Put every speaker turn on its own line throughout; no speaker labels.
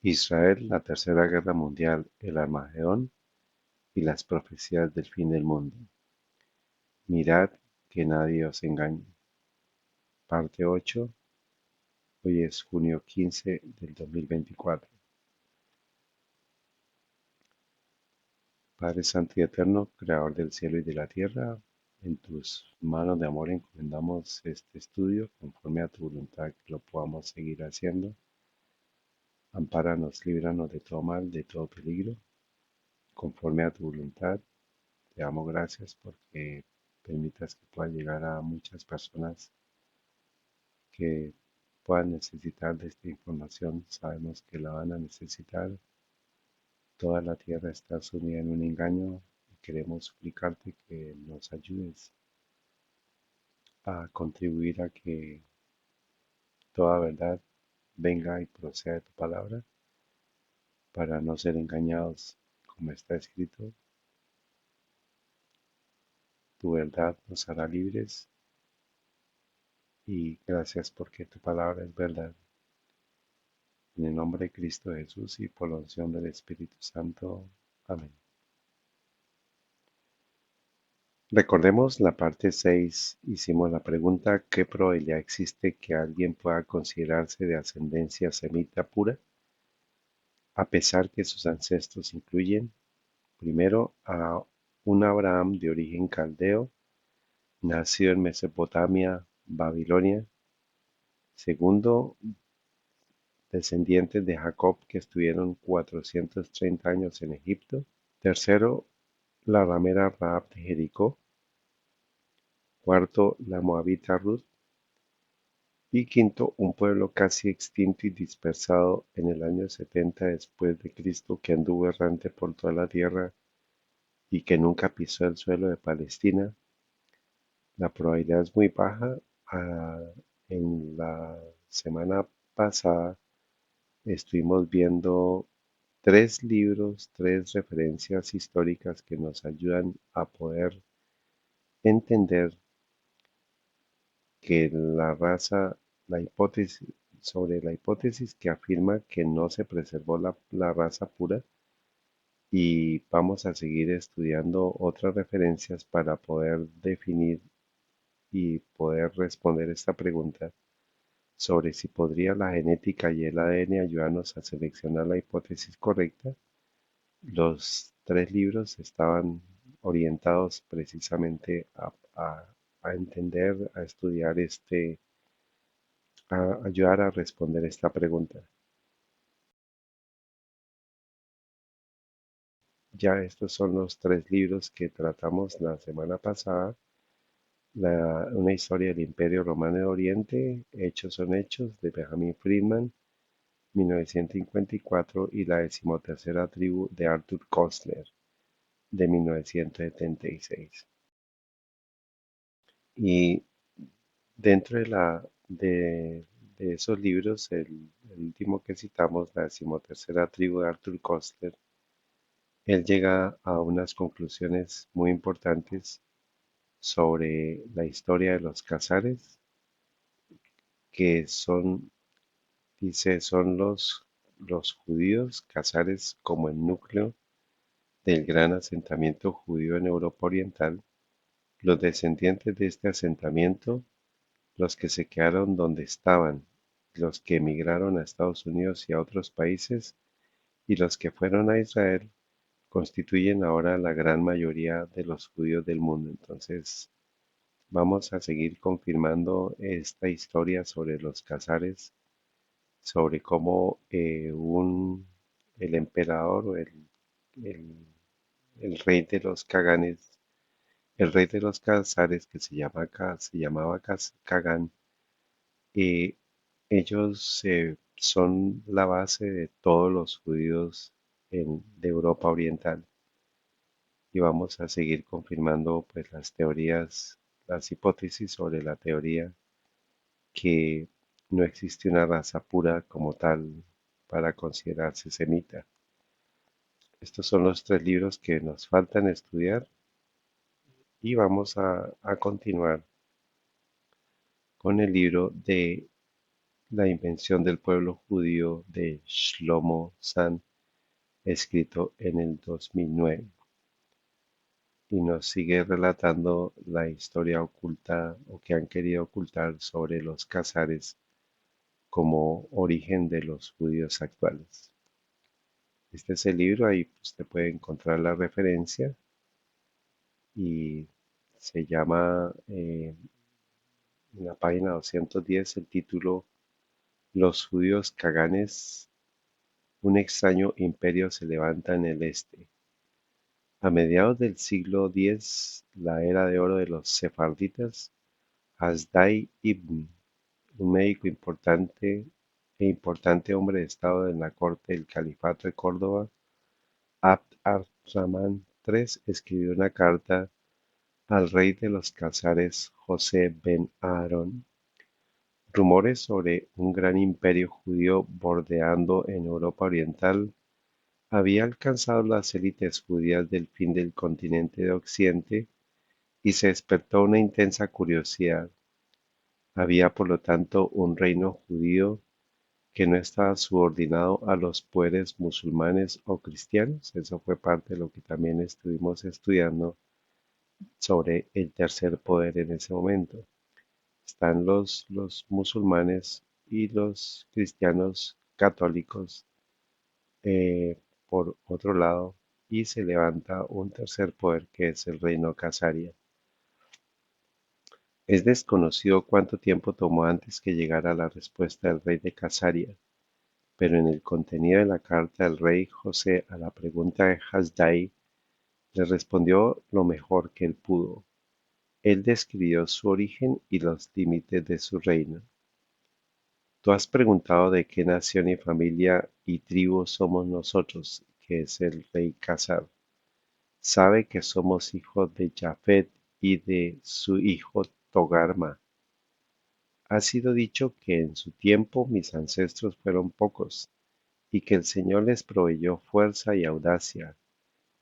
Israel, la Tercera Guerra Mundial, el Armagedón y las profecías del fin del mundo. Mirad que nadie os engañe. Parte 8. Hoy es junio 15 del 2024. Padre Santo y Eterno, Creador del cielo y de la tierra, en tus manos de amor encomendamos este estudio conforme a tu voluntad que lo podamos seguir haciendo. Ampáranos, líbranos de todo mal, de todo peligro, conforme a tu voluntad. Te damos gracias porque permitas que pueda llegar a muchas personas que puedan necesitar de esta información. Sabemos que la van a necesitar. Toda la tierra está sumida en un engaño y queremos suplicarte que nos ayudes a contribuir a que toda verdad venga y proceda de tu palabra para no ser engañados como está escrito. Tu verdad nos hará libres y gracias porque tu palabra es verdad. En el nombre de Cristo Jesús y por la unción del Espíritu Santo. Amén. Recordemos la parte 6. Hicimos la pregunta: ¿qué probabilidad existe que alguien pueda considerarse de ascendencia semita pura, a pesar que sus ancestros incluyen, primero, a un Abraham de origen caldeo, nacido en Mesopotamia, Babilonia; segundo, descendientes de Jacob que estuvieron 430 años en Egipto; tercero, la ramera Rahab de Jericó; cuarto, la moabita Ruth; y quinto, un pueblo casi extinto y dispersado en el año 70 después de Cristo que anduvo errante por toda la tierra y que nunca pisó el suelo de Palestina. La probabilidad es muy baja. Ah, en la semana pasada estuvimos viendo tres libros, tres referencias históricas que nos ayudan a poder entender que la hipótesis, sobre la hipótesis que afirma que no se preservó la raza pura, y vamos a seguir estudiando otras referencias para poder definir y poder responder esta pregunta sobre si podría la genética y el ADN ayudarnos a seleccionar la hipótesis correcta. Los tres libros estaban orientados precisamente a entender, a estudiar a ayudar a responder esta pregunta. Ya estos son los tres libros que tratamos la semana pasada: una historia del Imperio Romano de Oriente, Hechos son Hechos, de Benjamin Friedman, 1954, y la decimotercera tribu, de Arthur Koestler, de 1976. Y dentro de esos libros, el último que citamos, la decimotercera tribu, de Arthur Koestler, él llega a unas conclusiones muy importantes sobre la historia de los Casares, que son, dice, son los judíos Casares como el núcleo del gran asentamiento judío en Europa Oriental, los descendientes de este asentamiento, los que se quedaron donde estaban, los que emigraron a Estados Unidos y a otros países, y los que fueron a Israel, constituyen ahora la gran mayoría de los judíos del mundo. Entonces, vamos a seguir confirmando esta historia sobre los Casares, sobre cómo el emperador o el- el rey de los Caganes, el rey de los Casares, que se llamaba Cagán, y ellos son la base de todos los judíos de Europa Oriental. Y vamos a seguir confirmando pues las teorías, las hipótesis sobre la teoría que no existe una raza pura como tal para considerarse semita. Estos son los tres libros que nos faltan estudiar y vamos a continuar con el libro de la invención del pueblo judío de Shlomo San, escrito en el 2009, y nos sigue relatando la historia oculta o que han querido ocultar sobre los Casares como origen de los judíos actuales. Este es el libro, ahí usted puede encontrar la referencia y se llama en la página 210 el título Los judíos caganes, un extraño imperio se levanta en el este. A mediados del siglo X, la era de oro de los sefarditas, Hasdai ibn, un médico importante hombre de estado en la corte del califato de Córdoba, Abd ar-Rahman III, escribió una carta al rey de los Casares, José ben Aarón. Rumores sobre un gran imperio judío bordeando en Europa Oriental había alcanzado las élites judías del fin del continente de Occidente y se despertó una intensa curiosidad. Había, por lo tanto, un reino judío que no estaba subordinado a los poderes musulmanes o cristianos. Eso fue parte de lo que también estuvimos estudiando sobre el tercer poder en ese momento. Están los musulmanes y los cristianos católicos eh, por otro lado, y se levanta un tercer poder que es el reino casaria. Es desconocido cuánto tiempo tomó antes que llegara la respuesta del rey de Casaria, pero en el contenido de la carta del rey José a la pregunta de Hasdai le respondió lo mejor que él pudo. Él describió su origen y los límites de su reino. Tú has preguntado de qué nación y familia y tribu somos nosotros, que es el rey Casar. Sabe que somos hijos de Jafet y de su hijo Togarma. Ha sido dicho que en su tiempo mis ancestros fueron pocos, y que el Señor les proveyó fuerza y audacia,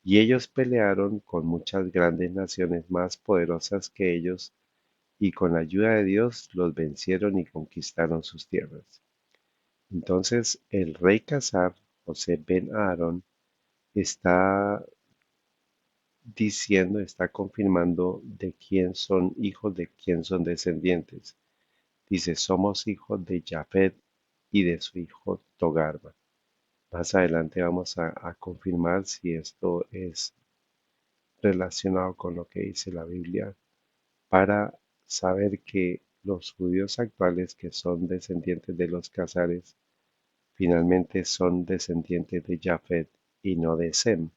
y ellos pelearon con muchas grandes naciones más poderosas que ellos, y con la ayuda de Dios los vencieron y conquistaron sus tierras. Entonces el rey Casar, José ben Aarón, está diciendo, está confirmando de quién son hijos, de quién son descendientes. Dice, somos hijos de Jafet y de su hijo Togarma. Más adelante vamos a confirmar si esto es relacionado con lo que dice la Biblia para saber que los judíos actuales que son descendientes de los Casares finalmente son descendientes de Jafet y no de Sem.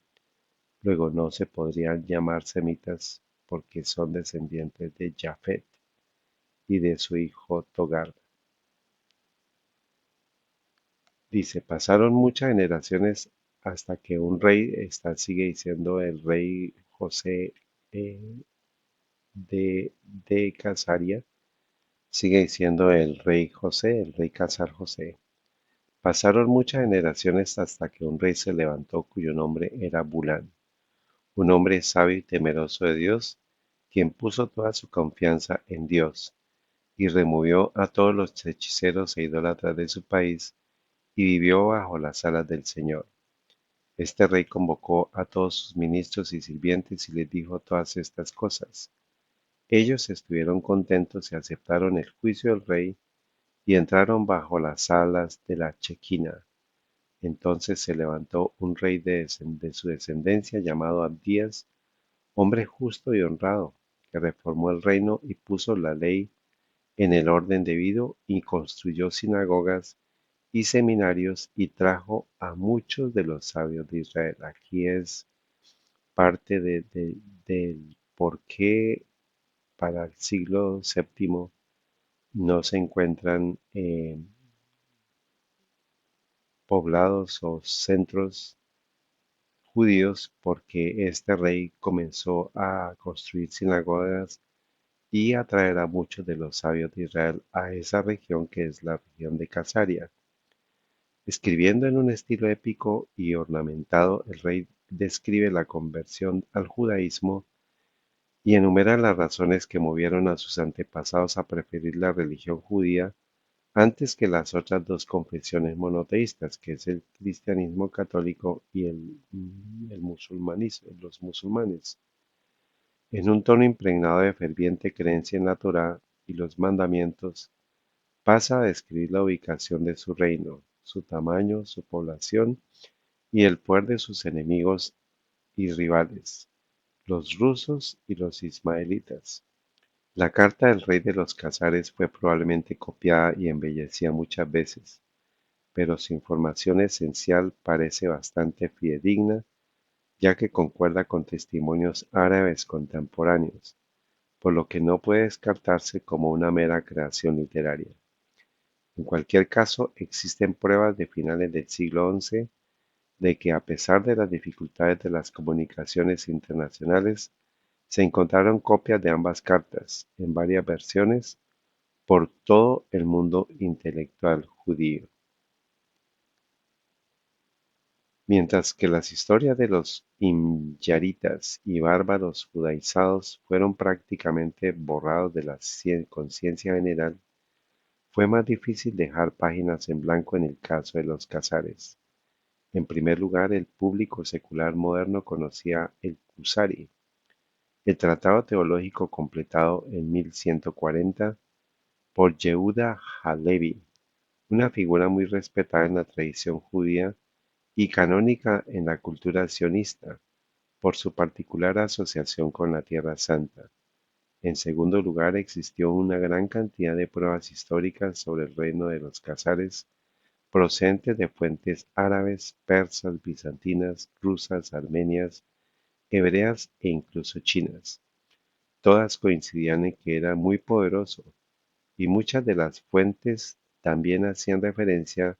Luego no se podrían llamar semitas porque son descendientes de Jafet y de su hijo Togar. Dice, pasaron muchas generaciones hasta que un rey, sigue diciendo el rey José eh, de Casaria, sigue diciendo el rey José, el rey Casar José. Pasaron muchas generaciones hasta que un rey se levantó cuyo nombre era Bulán, un hombre sabio y temeroso de Dios, quien puso toda su confianza en Dios y removió a todos los hechiceros e idólatras de su país y vivió bajo las alas del Señor. Este rey convocó a todos sus ministros y sirvientes y les dijo todas estas cosas. Ellos estuvieron contentos y aceptaron el juicio del rey y entraron bajo las alas de la Chequina. Entonces se levantó un rey de su descendencia llamado Abdías, hombre justo y honrado, que reformó el reino y puso la ley en el orden debido y construyó sinagogas y seminarios y trajo a muchos de los sabios de Israel. Aquí es parte del por qué para el siglo VII no se encuentran poblados o centros judíos, porque este rey comenzó a construir sinagogas y a traer a muchos de los sabios de Israel a esa región que es la región de Casaria. Escribiendo en un estilo épico y ornamentado, el rey describe la conversión al judaísmo y enumera las razones que movieron a sus antepasados a preferir la religión judía antes que las otras dos confesiones monoteístas, que es el cristianismo católico y el musulmanismo, los musulmanes. En un tono impregnado de ferviente creencia en la Torá y los mandamientos, pasa a describir la ubicación de su reino, su tamaño, su población y el poder de sus enemigos y rivales, los rusos y los ismaelitas. La carta del rey de los Casares fue probablemente copiada y embellecida muchas veces, pero su información esencial parece bastante fidedigna, ya que concuerda con testimonios árabes contemporáneos, por lo que no puede descartarse como una mera creación literaria. En cualquier caso, existen pruebas de finales del siglo XI de que, a pesar de las dificultades de las comunicaciones internacionales, se encontraron copias de ambas cartas, en varias versiones, por todo el mundo intelectual judío. Mientras que las historias de los imyaritas y bárbaros judaizados fueron prácticamente borrados de la conciencia general, fue más difícil dejar páginas en blanco en el caso de los Casares. En primer lugar, el público secular moderno conocía el Kusari, el tratado teológico completado en 1140 por Yehuda Halevi, una figura muy respetada en la tradición judía y canónica en la cultura sionista, por su particular asociación con la Tierra Santa. En segundo lugar, existió una gran cantidad de pruebas históricas sobre el reino de los Casares procedentes de fuentes árabes, persas, bizantinas, rusas, armenias, hebreas e incluso chinas. Todas coincidían en que era muy poderoso, y muchas de las fuentes también hacían referencia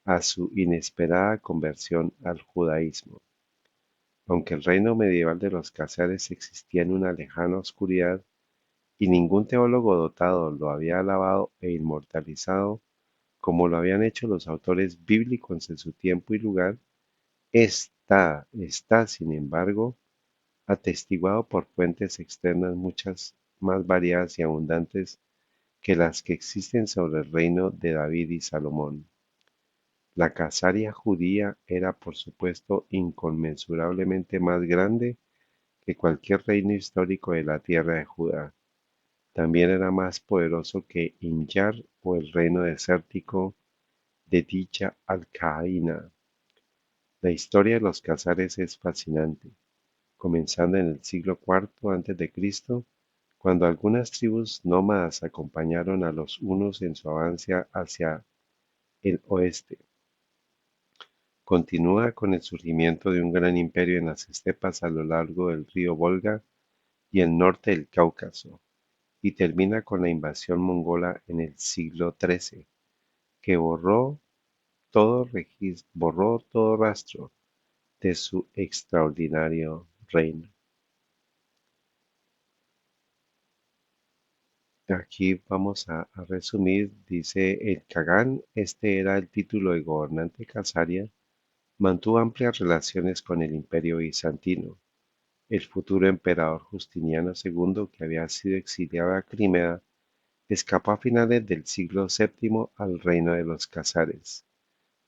a su inesperada conversión al judaísmo. Aunque el reino medieval de los Casares existía en una lejana oscuridad y ningún teólogo dotado lo había alabado e inmortalizado como lo habían hecho los autores bíblicos en su tiempo y lugar, está, sin embargo, atestiguado por fuentes externas muchas más variadas y abundantes que las que existen sobre el reino de David y Salomón. La casaria judía era, por supuesto, inconmensurablemente más grande que cualquier reino histórico de la tierra de Judá. También era más poderoso que Imyar o el reino desértico de dicha alcaína. La historia de los Casares es fascinante, comenzando en el siglo IV a.C., cuando algunas tribus nómadas acompañaron a los hunos en su avance hacia el oeste. Continúa con el surgimiento de un gran imperio en las estepas a lo largo del río Volga y el norte del Cáucaso, y termina con la invasión mongola en el siglo XIII, que borró todo rastro de su extraordinario reino. Aquí vamos a resumir, dice el Kagán, este era el título de gobernante Casaria, mantuvo amplias relaciones con el Imperio bizantino. El futuro emperador Justiniano II, que había sido exiliado a Crimea, escapó a finales del siglo VII al reino de los Casares,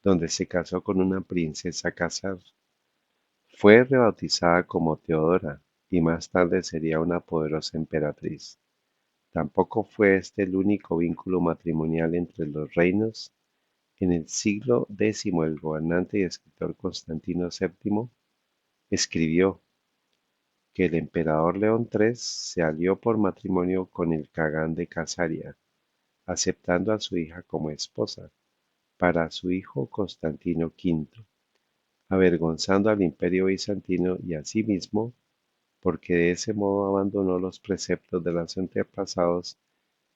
donde se casó con una princesa Khazar. Fue rebautizada como Teodora y más tarde sería una poderosa emperatriz. Tampoco fue este el único vínculo matrimonial entre los reinos. En el siglo X el gobernante y escritor Constantino VII escribió que el emperador León III se alió por matrimonio con el Kagán de Casaria, aceptando a su hija como esposa para su hijo Constantino V, avergonzando al imperio bizantino y a sí mismo, porque de ese modo abandonó los preceptos de los antepasados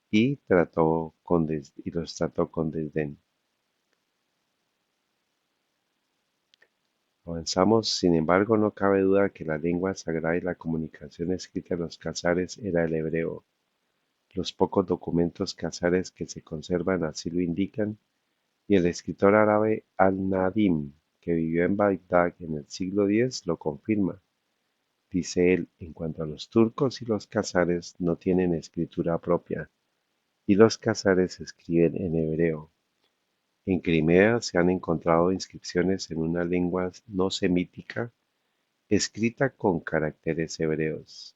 y los trató con desdén. Avanzamos, sin embargo, no cabe duda que la lengua sagrada y la comunicación escrita en los casares era el hebreo. Los pocos documentos casares que se conservan así lo indican, y el escritor árabe Al-Nadim, que vivió en Bagdad en el siglo X, lo confirma. Dice él, en cuanto a los turcos y los casares, no tienen escritura propia, y los khazares escriben en hebreo. En Crimea se han encontrado inscripciones en una lengua no semítica escrita con caracteres hebreos.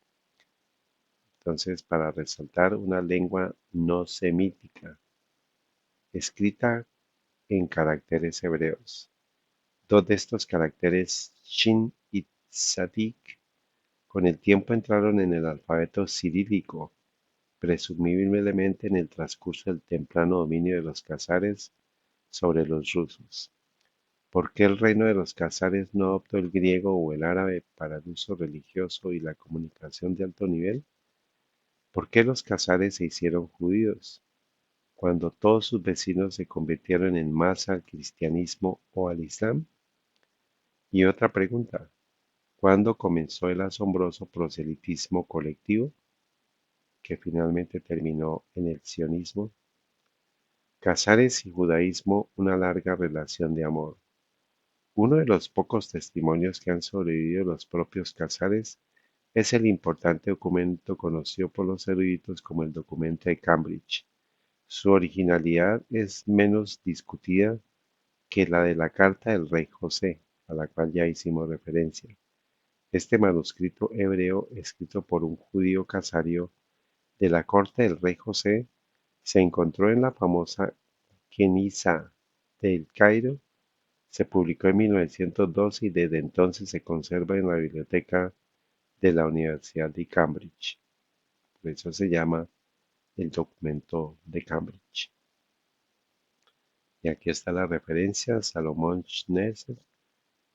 Entonces, para resaltar una lengua no semítica escrita en caracteres hebreos. Dos de estos caracteres, Shin y Tzadik, con el tiempo entraron en el alfabeto cirílico, presumiblemente en el transcurso del temprano dominio de los khazares sobre los rusos. ¿Por qué el reino de los khazares no adoptó el griego o el árabe para el uso religioso y la comunicación de alto nivel? ¿Por qué los khazares se hicieron judíos cuando todos sus vecinos se convirtieron en masa al cristianismo o al islam? Y otra pregunta, ¿cuándo comenzó el asombroso proselitismo colectivo que finalmente terminó en el sionismo? Khazares y judaísmo, una larga relación de amor. Uno de los pocos testimonios que han sobrevivido de los propios khazares es el importante documento conocido por los eruditos como el documento de Cambridge. Su originalidad es menos discutida que la de la carta del rey José, a la cual ya hicimos referencia. Este manuscrito hebreo, escrito por un judío casario de la corte del rey José, se encontró en la famosa Kenizá del Cairo. Se publicó en 1902 y desde entonces se conserva en la biblioteca de la Universidad de Cambridge. Por eso se llama el documento de Cambridge. Y aquí está la referencia, Salomón Schneser,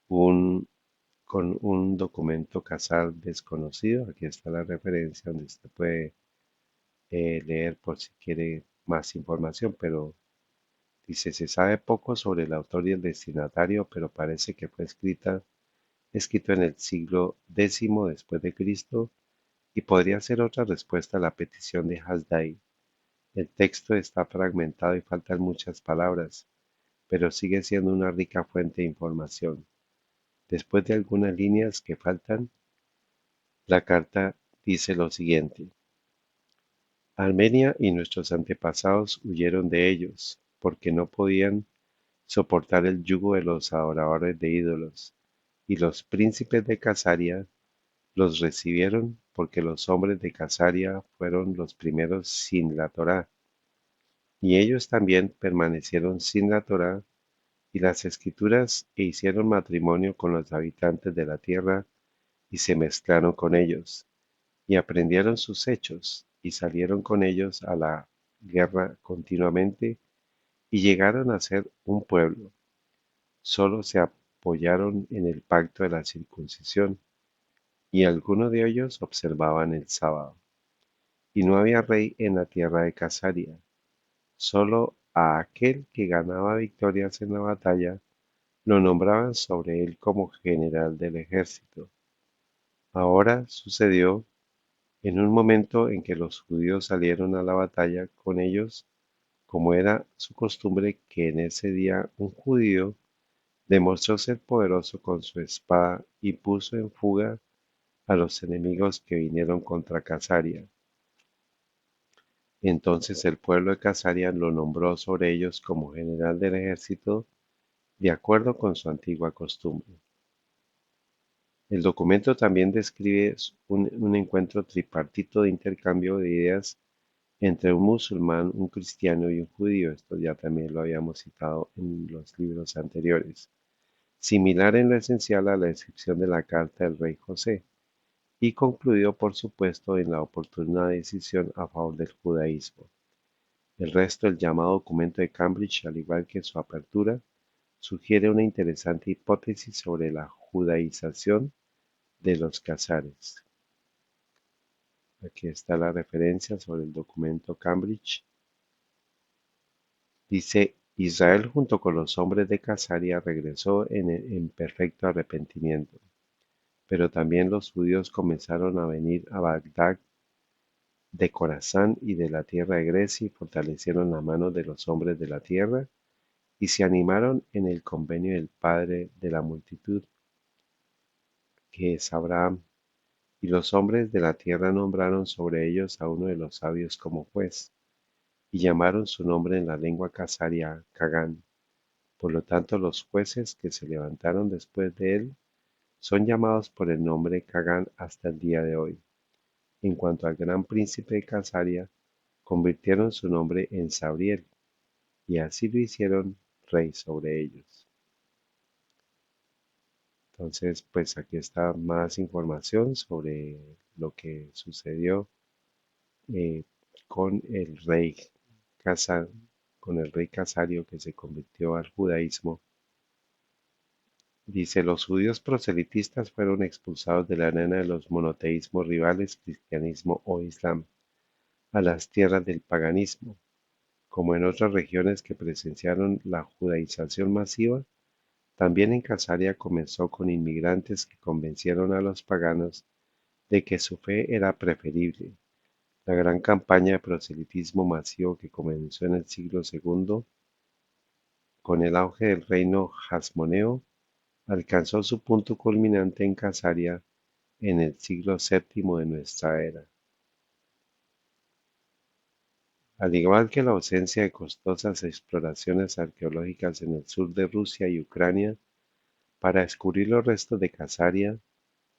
con un documento casal desconocido. Aquí está la referencia donde usted puede leer por si quiere más información, pero dice, se sabe poco sobre el autor y el destinatario, pero parece que fue escrito en el siglo X después de Cristo y podría ser otra respuesta a la petición de Hasdai. El texto está fragmentado y faltan muchas palabras, pero sigue siendo una rica fuente de información. Después de algunas líneas que faltan, la carta dice lo siguiente. Armenia y nuestros antepasados huyeron de ellos, porque no podían soportar el yugo de los adoradores de ídolos, y los príncipes de Casaria los recibieron porque los hombres de Casaria fueron los primeros sin la Torá, y ellos también permanecieron sin la Torá y las escrituras e hicieron matrimonio con los habitantes de la tierra y se mezclaron con ellos, y aprendieron sus hechos y salieron con ellos a la guerra continuamente y llegaron a ser un pueblo. Solo se apoyaron en el pacto de la circuncisión y algunos de ellos observaban el sábado. Y no había rey en la tierra de Casaria, solo a aquel que ganaba victorias en la batalla lo nombraban sobre él como general del ejército. Ahora sucedió en un momento en que los judíos salieron a la batalla con ellos, como era su costumbre que en ese día un judío demostró ser poderoso con su espada y puso en fuga a los enemigos que vinieron contra Casaria. Entonces el pueblo de Casaria lo nombró sobre ellos como general del ejército, de acuerdo con su antigua costumbre. El documento también describe un encuentro tripartito de intercambio de ideas entre un musulmán, un cristiano y un judío. Esto ya también lo habíamos citado en los libros anteriores. Similar en lo esencial a la descripción de la carta del rey José, y concluido por supuesto en la oportuna decisión a favor del judaísmo. El resto del llamado documento de Cambridge, al igual que su apertura, sugiere una interesante hipótesis sobre la judaización de los Khazares. Aquí está la referencia sobre el documento Cambridge. Dice, Israel junto con los hombres de Khazaria regresó en perfecto arrepentimiento, pero también los judíos comenzaron a venir a Bagdad de Corazán y de la tierra de Grecia y fortalecieron la mano de los hombres de la tierra y se animaron en el convenio del Padre de la multitud, que es Abraham, y los hombres de la tierra nombraron sobre ellos a uno de los sabios como juez, y llamaron su nombre en la lengua casaria Cagán. Por lo tanto, los jueces que se levantaron después de él son llamados por el nombre Cagán hasta el día de hoy. En cuanto al gran príncipe de Casaria, convirtieron su nombre en Sabriel, y así lo hicieron rey sobre ellos. Entonces, pues aquí está más información sobre lo que sucedió eh, con el rey Casa, con el rey Casario que se convirtió al judaísmo. Dice, los judíos proselitistas fueron expulsados de la arena de los monoteísmos rivales, cristianismo o islam, a las tierras del paganismo. Como en otras regiones que presenciaron la judaización masiva, también en Casaria comenzó con inmigrantes que convencieron a los paganos de que su fe era preferible. La gran campaña de proselitismo masivo que comenzó en el siglo II, con el auge del reino hasmoneo, alcanzó su punto culminante en Casaria en el siglo VII de nuestra era. Al igual que la ausencia de costosas exploraciones arqueológicas en el sur de Rusia y Ucrania para descubrir los restos de Casaria,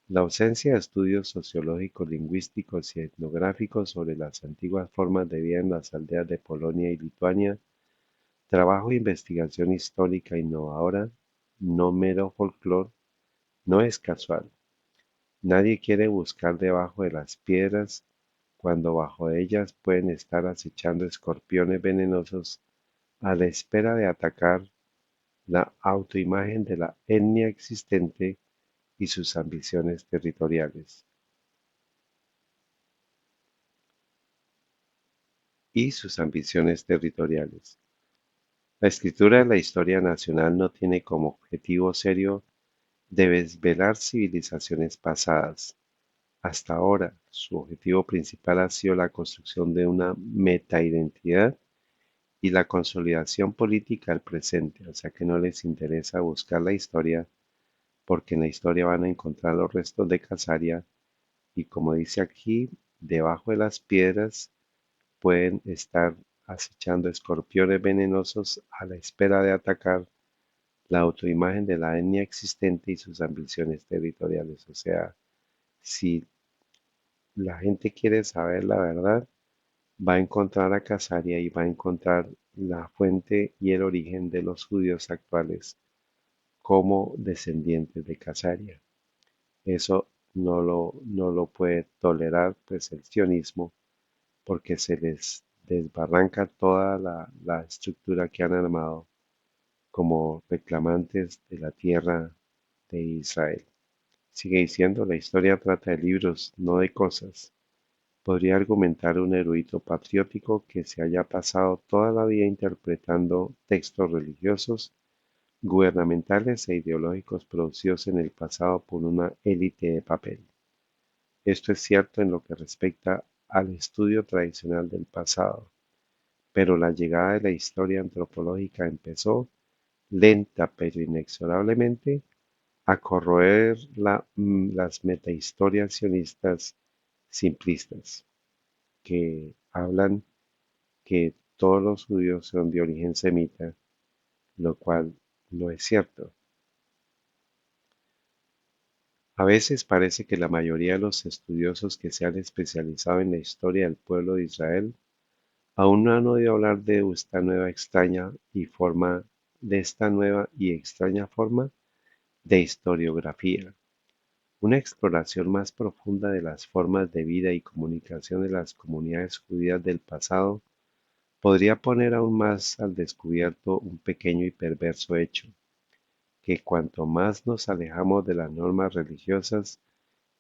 la ausencia de estudios sociológicos, lingüísticos y etnográficos sobre las antiguas formas de vida en las aldeas de Polonia y Lituania, trabajo e investigación histórica innovadora, no mero folclore, no es casual. Nadie quiere buscar debajo de las piedras cuando bajo ellas pueden estar acechando escorpiones venenosos a la espera de atacar la autoimagen de la etnia existente y sus ambiciones territoriales. La escritura de la historia nacional no tiene como objetivo serio desvelar civilizaciones pasadas. Hasta ahora, su objetivo principal ha sido la construcción de una metaidentidad y la consolidación política del presente, o sea que no les interesa buscar la historia porque en la historia van a encontrar los restos de Casaria y como dice aquí, debajo de las piedras pueden estar acechando escorpiones venenosos a la espera de atacar la autoimagen de la etnia existente y sus ambiciones territoriales. O sea, si la gente quiere saber la verdad, va a encontrar a Casaria y va a encontrar la fuente y el origen de los judíos actuales como descendientes de Casaria. Eso no lo puede tolerar pues el sionismo porque se les desbarranca toda la estructura que han armado como reclamantes de la tierra de Israel. Sigue diciendo, la historia trata de libros, no de cosas. Podría argumentar un erudito patriótico que se haya pasado toda la vida interpretando textos religiosos, gubernamentales e ideológicos producidos en el pasado por una élite de papel. Esto es cierto en lo que respecta al estudio tradicional del pasado, pero la llegada de la historia antropológica empezó, lenta pero inexorablemente, a corroer las metahistorias sionistas simplistas, que hablan que todos los judíos son de origen semita, lo cual no es cierto. A veces parece que la mayoría de los estudiosos que se han especializado en la historia del pueblo de Israel aún no han oído hablar de esta nueva y extraña forma de historiografía, una exploración más profunda de las formas de vida y comunicación de las comunidades judías del pasado podría poner aún más al descubierto un pequeño y perverso hecho, que cuanto más nos alejamos de las normas religiosas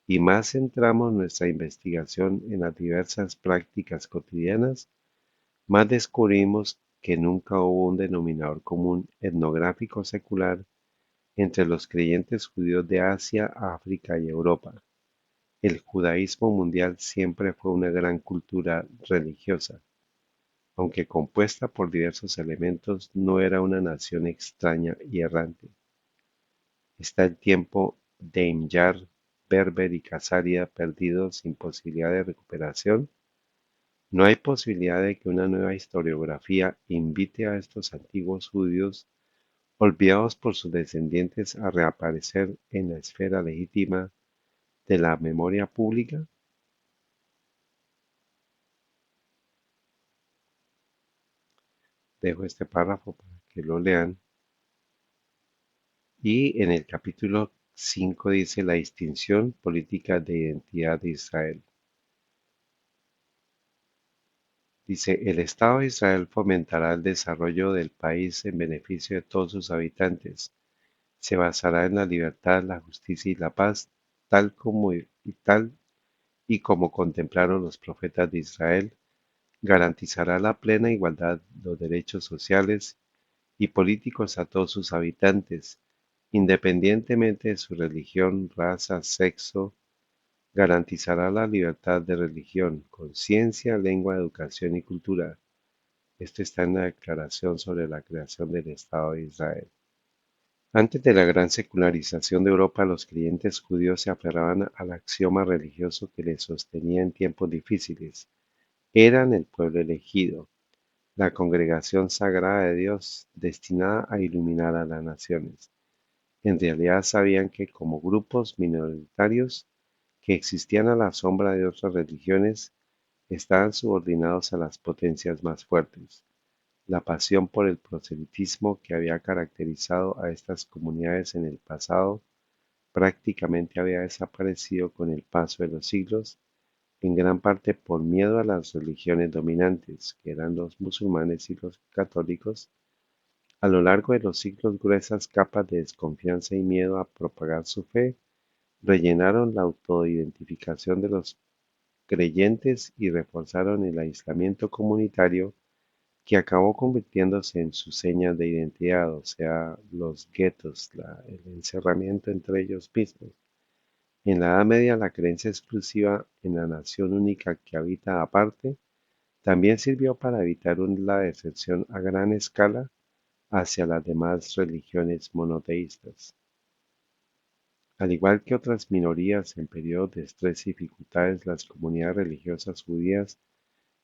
y más centramos nuestra investigación en las diversas prácticas cotidianas, más descubrimos que nunca hubo un denominador común etnográfico secular entre los creyentes judíos de Asia, África y Europa. El judaísmo mundial siempre fue una gran cultura religiosa. Aunque compuesta por diversos elementos, no era una nación extraña y errante. Está el tiempo de Imyar, Berber y Casaria perdidos sin posibilidad de recuperación. No hay posibilidad de que una nueva historiografía invite a estos antiguos judíos, olvidados por sus descendientes, a reaparecer en la esfera legítima de la memoria pública. Dejo este párrafo para que lo lean. Y en el capítulo 5 dice la distinción política de identidad de Israel. Dice, el Estado de Israel fomentará el desarrollo del país en beneficio de todos sus habitantes. Se basará en la libertad, la justicia y la paz, tal y como contemplaron los profetas de Israel. Garantizará la plena igualdad, los derechos sociales y políticos a todos sus habitantes, independientemente de su religión, raza, sexo. Garantizará la libertad de religión, conciencia, lengua, educación y cultura. Esto está en la Declaración sobre la creación del Estado de Israel. Antes de la gran secularización de Europa, los creyentes judíos se aferraban al axioma religioso que les sostenía en tiempos difíciles. Eran el pueblo elegido, la congregación sagrada de Dios, destinada a iluminar a las naciones. En realidad sabían que como grupos minoritarios que existían a la sombra de otras religiones, estaban subordinados a las potencias más fuertes. La pasión por el proselitismo que había caracterizado a estas comunidades en el pasado prácticamente había desaparecido con el paso de los siglos, en gran parte por miedo a las religiones dominantes, que eran los musulmanes y los católicos. A lo largo de los siglos, gruesas capas de desconfianza y miedo a propagar su fe rellenaron la autoidentificación de los creyentes y reforzaron el aislamiento comunitario que acabó convirtiéndose en su seña de identidad, o sea, los guetos, el encerramiento entre ellos mismos. En la Edad Media, la creencia exclusiva en la nación única que habita aparte también sirvió para evitar la deserción a gran escala hacia las demás religiones monoteístas. Al igual que otras minorías en periodos de estrés y dificultades, las comunidades religiosas judías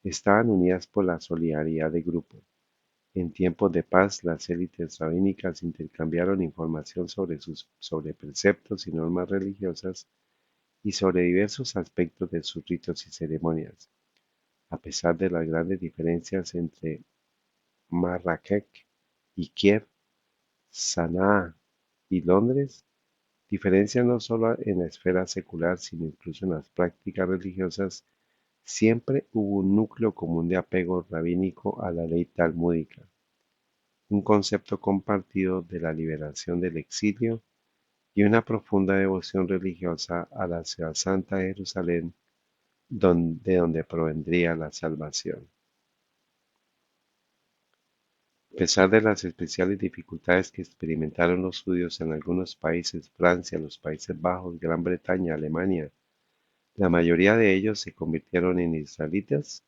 estaban unidas por la solidaridad de grupo. En tiempos de paz, las élites rabínicas intercambiaron información sobre preceptos y normas religiosas y sobre diversos aspectos de sus ritos y ceremonias. A pesar de las grandes diferencias entre Marrakech y Kiev, Sanaa y Londres, diferencias no solo en la esfera secular, sino incluso en las prácticas religiosas, siempre hubo un núcleo común de apego rabínico a la ley talmúdica, un concepto compartido de la liberación del exilio y una profunda devoción religiosa a la ciudad santa de Jerusalén, de donde provendría la salvación. A pesar de las especiales dificultades que experimentaron los judíos en algunos países, Francia, los Países Bajos, Gran Bretaña, Alemania, la mayoría de ellos se convirtieron en israelitas,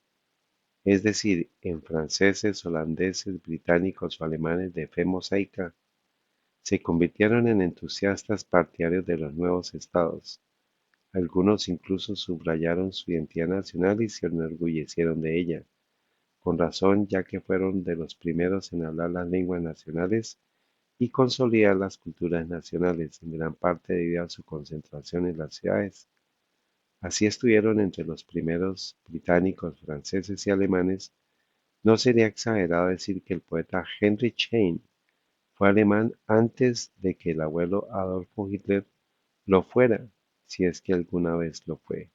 es decir, en franceses, holandeses, británicos o alemanes de fe mosaica. Se convirtieron en entusiastas partidarios de los nuevos estados. Algunos incluso subrayaron su identidad nacional y se enorgullecieron de ella, con razón, ya que fueron de los primeros en hablar las lenguas nacionales y consolidar las culturas nacionales, en gran parte debido a su concentración en las ciudades. Así estuvieron entre los primeros británicos, franceses y alemanes. No sería exagerado decir que el poeta Heinrich Heine fue alemán antes de que el abuelo Adolfo Hitler lo fuera, si es que alguna vez lo fue.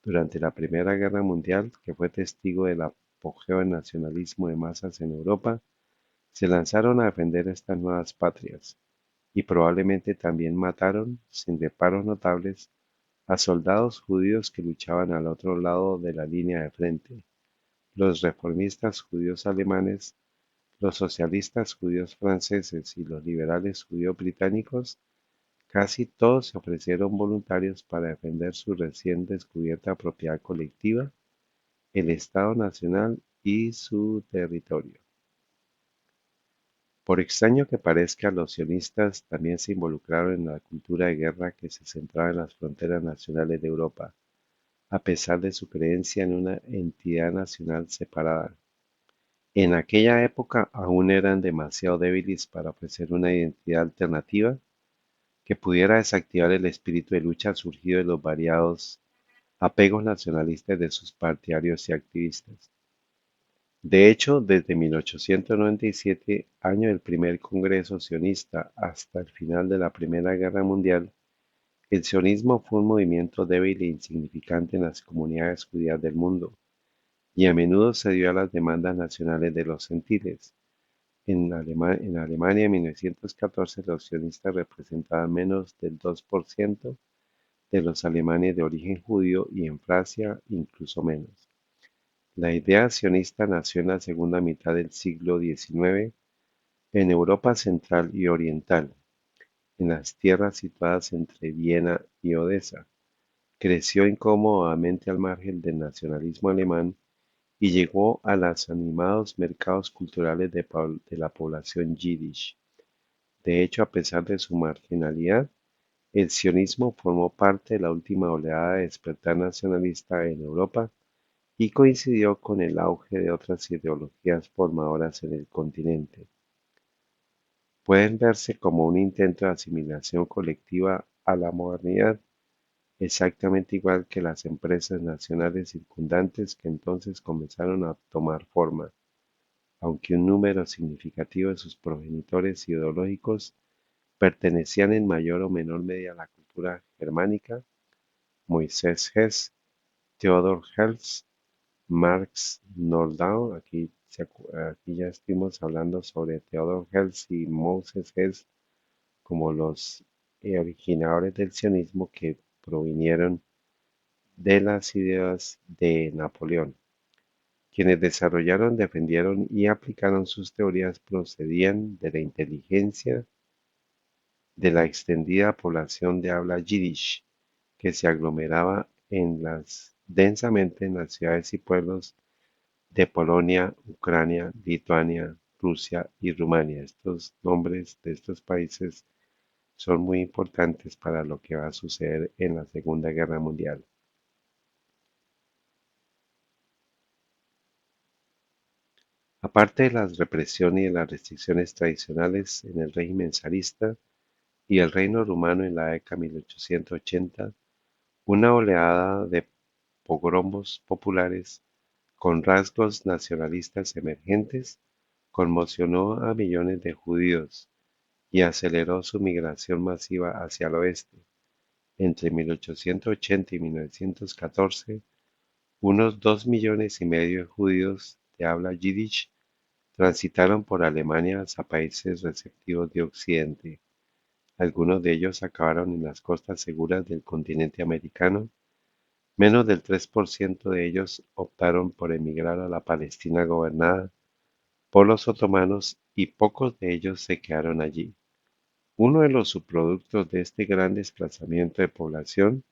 Durante la Primera Guerra Mundial, que fue testigo del apogeo del nacionalismo de masas en Europa, se lanzaron a defender estas nuevas patrias y probablemente también mataron, sin reparos notables, a soldados judíos que luchaban al otro lado de la línea de frente, los reformistas judíos alemanes, los socialistas judíos franceses y los liberales judíos británicos. Casi todos se ofrecieron voluntarios para defender su recién descubierta propiedad colectiva, el Estado nacional y su territorio. Por extraño que parezca, los sionistas también se involucraron en la cultura de guerra que se centraba en las fronteras nacionales de Europa. a pesar de su creencia en una entidad nacional separada. En aquella época aún eran demasiado débiles para ofrecer una identidad alternativa que pudiera desactivar el espíritu de lucha surgido de los variados apegos nacionalistas de sus partidarios y activistas. De hecho, desde 1897, año del primer Congreso sionista, hasta el final de la Primera Guerra Mundial, el sionismo fue un movimiento débil e insignificante en las comunidades judías del mundo, y a menudo se dio a las demandas nacionales de los gentiles. En Alemania en 1914 los sionistas representaban menos del 2% de los alemanes de origen judío y en Francia incluso menos. La idea sionista nació en la segunda mitad del siglo XIX en Europa central y oriental, en las tierras situadas entre Viena y Odesa. Creció incómodamente al margen del nacionalismo alemán y llegó a los animados mercados culturales de la población yiddish. De hecho, a pesar de su marginalidad, el sionismo formó parte de la última oleada de despertar nacionalista en Europa y coincidió con el auge de otras ideologías formadoras en el continente. Pueden verse como un intento de asimilación colectiva a la modernidad, exactamente igual que las empresas nacionales circundantes que entonces comenzaron a tomar forma, aunque un número significativo de sus progenitores ideológicos pertenecían en mayor o menor medida a la cultura germánica. Moisés Hess, Theodor Herzl, Marx Nordau, aquí ya estuvimos hablando sobre Theodor Herzl y Moses Hess como los originadores del sionismo que provinieron de las ideas de Napoleón. Quienes desarrollaron, defendieron y aplicaron sus teorías procedían de la inteligencia de la extendida población de habla yiddish que se aglomeraba densamente en las ciudades y pueblos de Polonia, Ucrania, Lituania, Rusia y Rumania. Estos nombres de estos países son muy importantes para lo que va a suceder en la Segunda Guerra Mundial. Aparte de la represión y de las restricciones tradicionales en el régimen zarista y el reino rumano en la década de 1880, una oleada de pogromos populares con rasgos nacionalistas emergentes conmocionó a millones de judíos y aceleró su migración masiva hacia el oeste. Entre 1880 y 1914, unos 2,5 millones de judíos de habla yiddish transitaron por Alemania hacia países receptivos de Occidente. Algunos de ellos acabaron en las costas seguras del continente americano. Menos del 3% de ellos optaron por emigrar a la Palestina gobernada por los otomanos y pocos de ellos se quedaron allí. Uno de los subproductos de este gran desplazamiento de población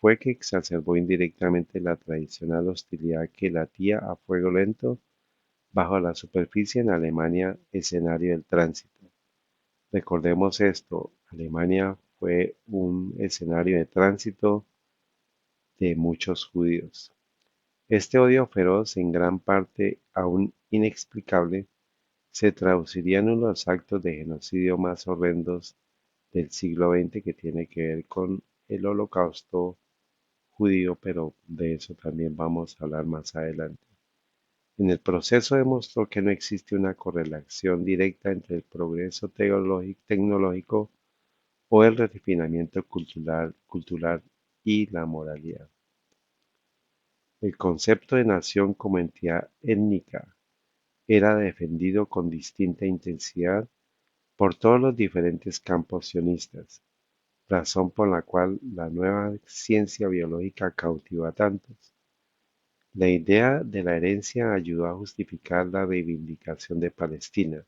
fue que exacerbó indirectamente la tradicional hostilidad que latía a fuego lento bajo la superficie en Alemania, escenario del tránsito. Recordemos esto, Alemania fue un escenario de tránsito de muchos judíos. Este odio feroz, en gran parte aún inexplicable, se traduciría en uno de los actos de genocidio más horrendos del siglo XX que tiene que ver con el holocausto judío, pero de eso también vamos a hablar más adelante. En el proceso demostró que no existe una correlación directa entre el progreso tecnológico o el refinamiento cultural y la moralidad. El concepto de nación como entidad étnica era defendido con distinta intensidad por todos los diferentes campos sionistas, razón por la cual la nueva ciencia biológica cautivó a tantos. La idea de la herencia ayudó a justificar la reivindicación de Palestina,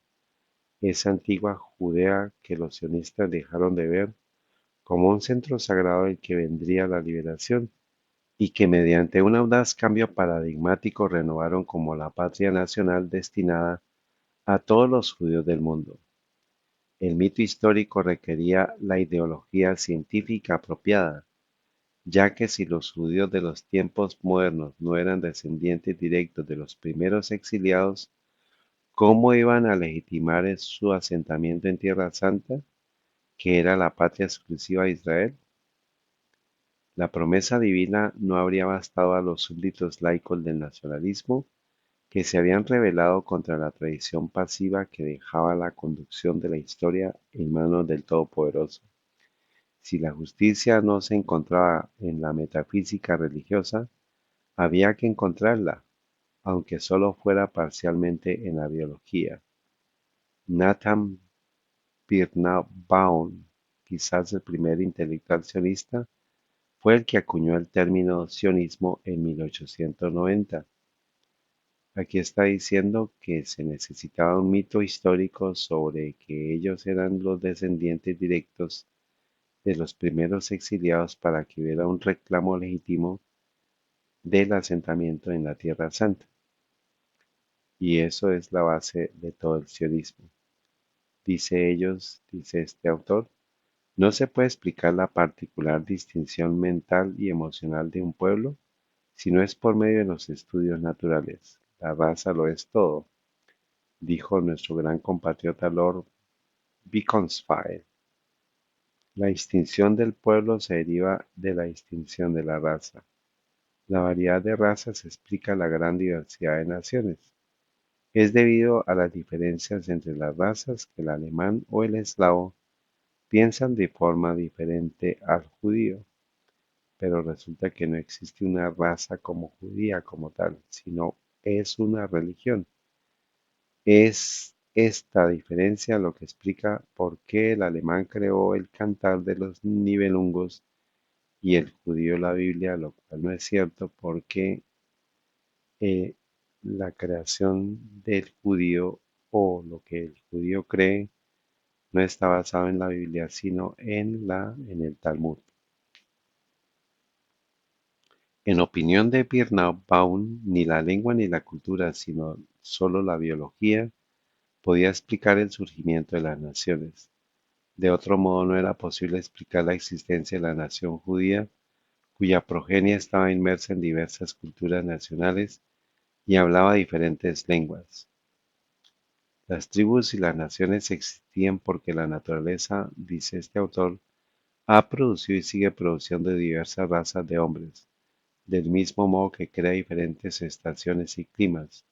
esa antigua Judea que los sionistas dejaron de ver como un centro sagrado del que vendría la liberación y que mediante un audaz cambio paradigmático renovaron como la patria nacional destinada a todos los judíos del mundo. El mito histórico requería la ideología científica apropiada, ya que si los judíos de los tiempos modernos no eran descendientes directos de los primeros exiliados, ¿cómo iban a legitimar su asentamiento en Tierra Santa, que era la patria exclusiva de Israel? La promesa divina no habría bastado a los súbditos laicos del nacionalismo, que se habían rebelado contra la tradición pasiva que dejaba la conducción de la historia en manos del Todopoderoso. Si la justicia no se encontraba en la metafísica religiosa, había que encontrarla, aunque solo fuera parcialmente en la biología. Nathan Birnbaum, quizás el primer intelectual sionista, fue el que acuñó el término sionismo en 1890. Aquí está diciendo que se necesitaba un mito histórico sobre que ellos eran los descendientes directos de los primeros exiliados para que hubiera un reclamo legítimo del asentamiento en la Tierra Santa. Y eso es la base de todo el sionismo. Dice este autor, no se puede explicar la particular distinción mental y emocional de un pueblo si no es por medio de los estudios naturales. La raza lo es todo, dijo nuestro gran compatriota Lord Beaconsfield. La distinción del pueblo se deriva de la distinción de la raza. La variedad de razas explica la gran diversidad de naciones. Es debido a las diferencias entre las razas que el alemán o el eslavo piensan de forma diferente al judío, pero resulta que no existe una raza como judía como tal, sino es una religión. Es esta diferencia lo que explica por qué el alemán creó el cantar de los Nibelungos y el judío la Biblia, lo cual no es cierto porque eh, la creación del judío o lo que el judío cree no está basado en la Biblia, sino en el Talmud. En opinión de Birnbaum, ni la lengua ni la cultura, sino solo la biología, podía explicar el surgimiento de las naciones. De otro modo, no era posible explicar la existencia de la nación judía, cuya progenie estaba inmersa en diversas culturas nacionales y hablaba diferentes lenguas. Las tribus y las naciones existían porque la naturaleza, dice este autor, ha producido y sigue produciendo diversas razas de hombres, del mismo modo que crea diferentes estaciones y climas.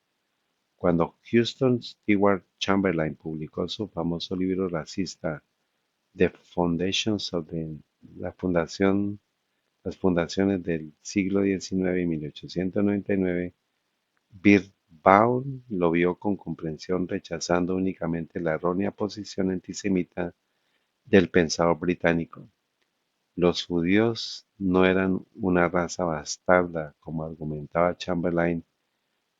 Cuando Houston Stewart Chamberlain publicó su famoso libro racista The Foundations of la fundación, las fundaciones del siglo XIX en 1899, Birnbaum lo vio con comprensión, rechazando únicamente la errónea posición antisemita del pensador británico. Los judíos no eran una raza bastarda, como argumentaba Chamberlain.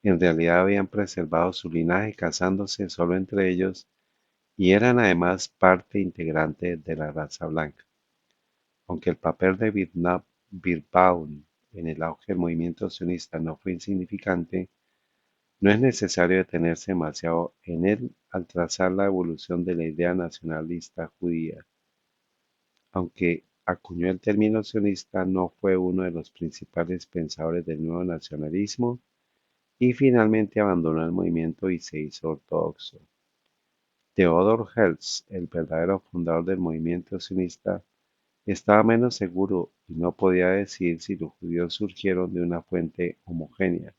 En realidad habían preservado su linaje casándose solo entre ellos y eran además parte integrante de la raza blanca. Aunque el papel de Birnbaum en el auge del movimiento sionista no fue insignificante, no es necesario detenerse demasiado en él al trazar la evolución de la idea nacionalista judía. Aunque acuñó el término sionista, no fue uno de los principales pensadores del nuevo nacionalismo y finalmente abandonó el movimiento y se hizo ortodoxo. Theodor Herzl, el verdadero fundador del movimiento sionista, estaba menos seguro y no podía decir si los judíos surgieron de una fuente homogénea.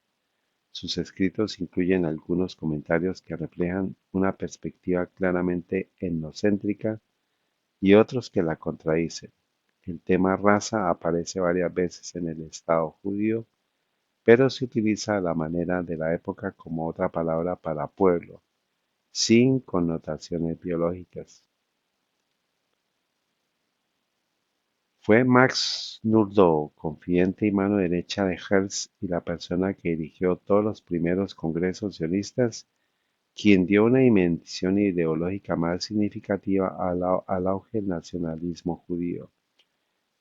Sus escritos incluyen algunos comentarios que reflejan una perspectiva claramente etnocéntrica y otros que la contradicen. El tema raza aparece varias veces en el Estado judío, pero se utiliza a la manera de la época como otra palabra para pueblo, sin connotaciones biológicas. Fue Max Nurdow, confidente y mano derecha de Herzl y la persona que dirigió todos los primeros congresos sionistas, quien dio una dimensión ideológica más significativa al auge del nacionalismo judío.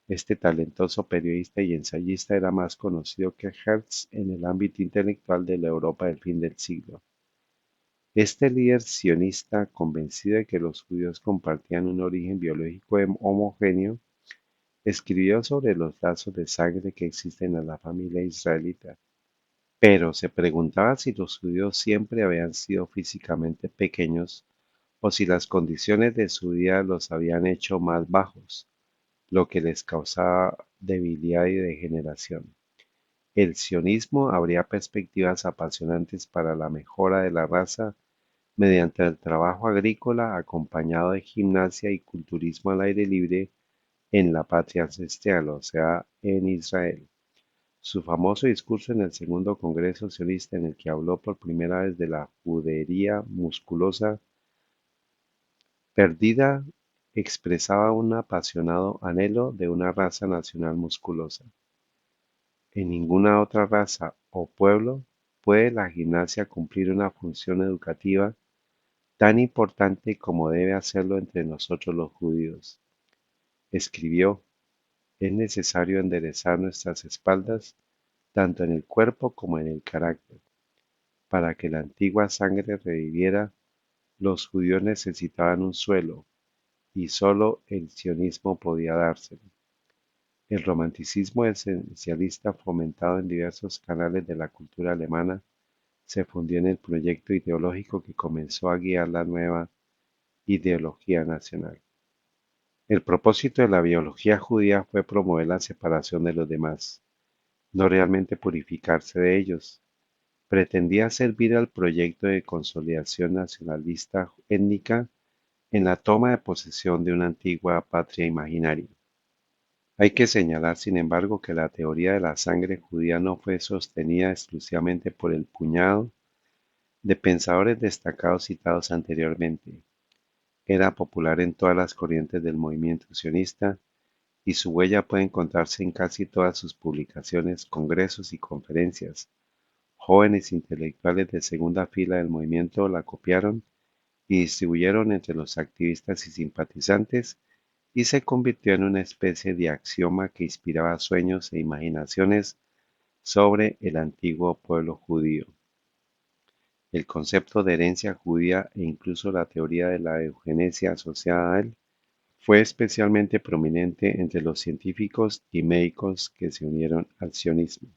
Este talentoso periodista y ensayista era más conocido que Herzl en el ámbito intelectual de la Europa del fin del siglo. Este líder sionista, convencido de que los judíos compartían un origen biológico homogéneo, Escribió sobre los lazos de sangre que existen en la familia israelita, pero se preguntaba si los judíos siempre habían sido físicamente pequeños o si las condiciones de su vida los habían hecho más bajos, lo que les causaba debilidad y degeneración. El sionismo abría perspectivas apasionantes para la mejora de la raza mediante el trabajo agrícola acompañado de gimnasia y culturismo al aire libre en la patria ancestral, o sea, en Israel. Su famoso discurso en el segundo Congreso sionista, en el que habló por primera vez de la judería musculosa perdida, expresaba un apasionado anhelo de una raza nacional musculosa. En ninguna otra raza o pueblo puede la gimnasia cumplir una función educativa tan importante como debe hacerlo entre nosotros los judíos. Escribió: es necesario enderezar nuestras espaldas tanto en el cuerpo como en el carácter. Para que la antigua sangre reviviera, los judíos necesitaban un suelo, y sólo el sionismo podía dárselo. El romanticismo esencialista, fomentado en diversos canales de la cultura alemana, se fundió en el proyecto ideológico que comenzó a guiar la nueva ideología nacional. El propósito de la biología judía fue promover la separación de los demás, no realmente purificarse de ellos. Pretendía servir al proyecto de consolidación nacionalista étnica en la toma de posesión de una antigua patria imaginaria. Hay que señalar, sin embargo, que la teoría de la sangre judía no fue sostenida exclusivamente por el puñado de pensadores destacados citados anteriormente. Era popular en todas las corrientes del movimiento sionista y su huella puede encontrarse en casi todas sus publicaciones, congresos y conferencias. Jóvenes intelectuales de segunda fila del movimiento la copiaron y distribuyeron entre los activistas y simpatizantes y se convirtió en una especie de axioma que inspiraba sueños e imaginaciones sobre el antiguo pueblo judío. El concepto de herencia judía e incluso la teoría de la eugenesia asociada a él fue especialmente prominente entre los científicos y médicos que se unieron al sionismo.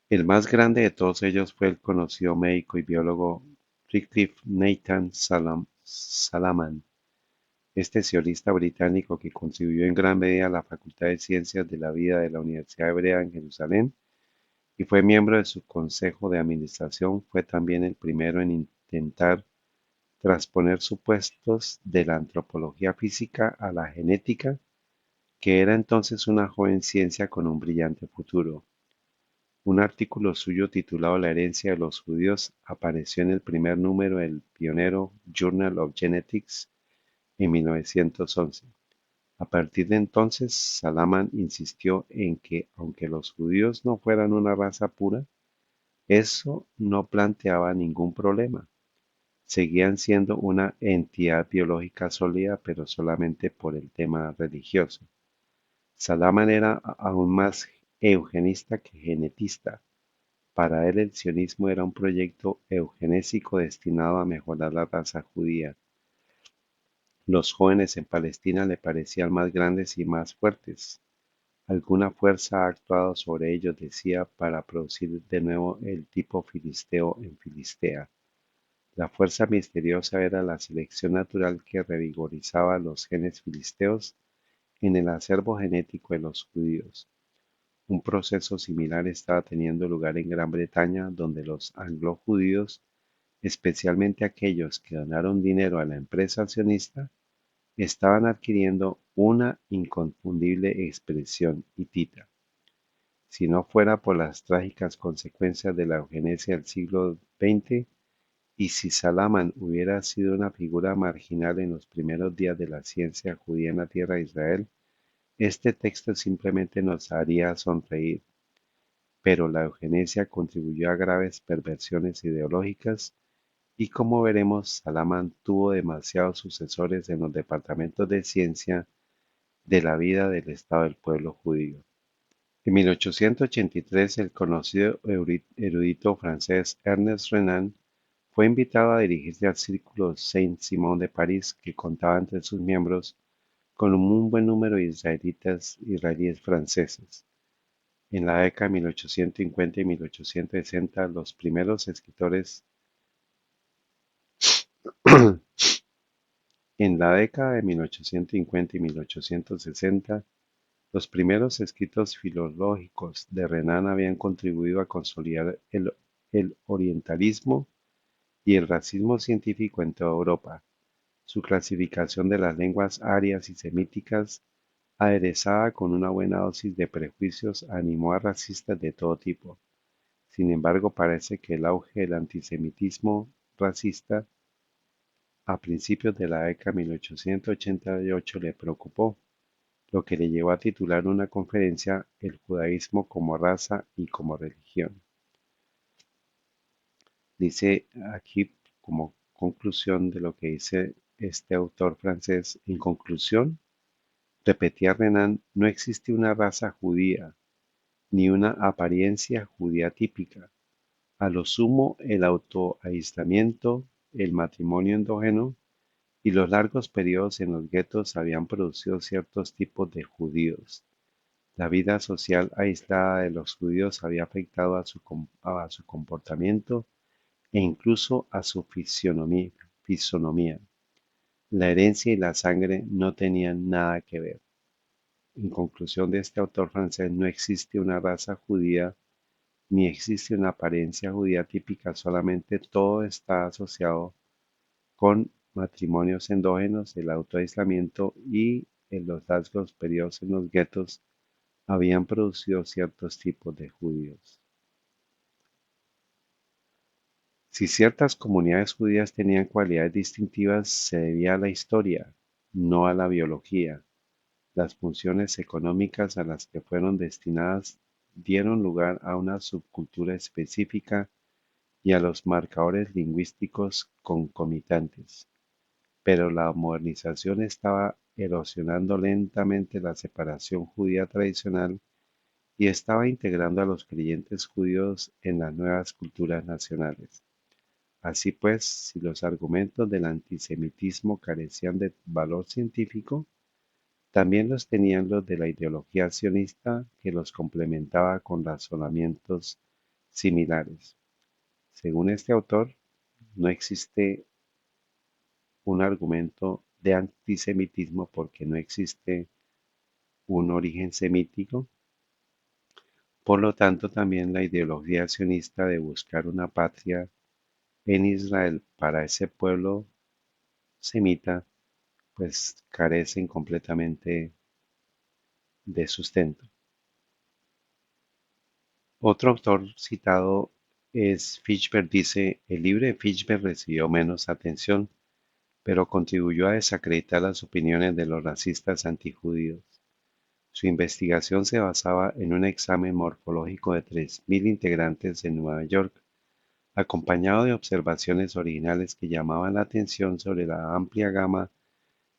El más grande de todos ellos fue el conocido médico y biólogo Wycliffe Nathan Salaman, este sionista británico que contribuyó en gran medida a la Facultad de Ciencias de la Vida de la Universidad Hebrea en Jerusalén y fue miembro de su consejo de administración. Fue también el primero en intentar transponer supuestos de la antropología física a la genética, que era entonces una joven ciencia con un brillante futuro. Un artículo suyo titulado La herencia de los judíos apareció en el primer número del pionero Journal of Genetics en 1911. A partir de entonces, Salaman insistió en que, aunque los judíos no fueran una raza pura, eso no planteaba ningún problema. Seguían siendo una entidad biológica sólida, pero solamente por el tema religioso. Salaman era aún más eugenista que genetista. Para él el sionismo era un proyecto eugenésico destinado a mejorar la raza judía. Los jóvenes en Palestina le parecían más grandes y más fuertes. Alguna fuerza ha actuado sobre ellos, decía, para producir de nuevo el tipo filisteo en Filistea. La fuerza misteriosa era la selección natural que revigorizaba los genes filisteos en el acervo genético de los judíos. Un proceso similar estaba teniendo lugar en Gran Bretaña, donde los anglo-judíos, especialmente aquellos que donaron dinero a la empresa sionista, estaban adquiriendo una inconfundible expresión hitita. Si no fuera por las trágicas consecuencias de la eugenesia del siglo XX, y si Salaman hubiera sido una figura marginal en los primeros días de la ciencia judía en la tierra de Israel, este texto simplemente nos haría sonreír. Pero la eugenesia contribuyó a graves perversiones ideológicas y, como veremos, Salaman tuvo demasiados sucesores en los departamentos de ciencia de la vida del Estado del pueblo judío. En 1883, el conocido erudito francés Ernest Renan Fue invitado a dirigirse al Círculo Saint-Simon de París, que contaba entre sus miembros con un buen número de israelíes franceses. En la década de 1850 y 1860, los primeros escritores En la década de 1850 y 1860, los primeros escritos filológicos de Renan habían contribuido a consolidar el orientalismo y el racismo científico en toda Europa. Su clasificación de las lenguas arias y semíticas, aderezada con una buena dosis de prejuicios, animó a racistas de todo tipo. Sin embargo, parece que el auge del antisemitismo racista a principios de la década de 1888 le preocupó, lo que le llevó a titular una conferencia "El judaísmo como raza y como religión". Dice aquí como conclusión de lo que dice este autor francés, en conclusión, repetía Renan, no existe una raza judía, ni una apariencia judía típica. A lo sumo, el autoaislamiento, el matrimonio endógeno y los largos periodos en los guetos habían producido ciertos tipos de judíos. La vida social aislada de los judíos había afectado a su comportamiento e incluso a su fisonomía. La herencia y la sangre no tenían nada que ver. En conclusión de este autor francés, no existe una raza judía ni existe una apariencia judía típica, solamente todo está asociado con matrimonios endógenos, el autoaislamiento y en los largos periodos en los guetos habían producido ciertos tipos de judíos. Si ciertas comunidades judías tenían cualidades distintivas, se debía a la historia, no a la biología. Las funciones económicas a las que fueron destinadas dieron lugar a una subcultura específica y a los marcadores lingüísticos concomitantes. Pero la modernización estaba erosionando lentamente la separación judía tradicional y estaba integrando a los creyentes judíos en las nuevas culturas nacionales. Así pues, si los argumentos del antisemitismo carecían de valor científico, también los tenían los de la ideología sionista que los complementaba con razonamientos similares. Según este autor, no existe un argumento de antisemitismo porque no existe un origen semítico. Por lo tanto, también la ideología sionista de buscar una patria en Israel para ese pueblo semita, pues carecen completamente de sustento. Otro autor citado es Fishberg. Dice, el libro de Fishberg recibió menos atención, pero contribuyó a desacreditar las opiniones de los racistas antijudíos. Su investigación se basaba en un examen morfológico de 3.000 integrantes de Nueva York, acompañado de observaciones originales que llamaban la atención sobre la amplia gama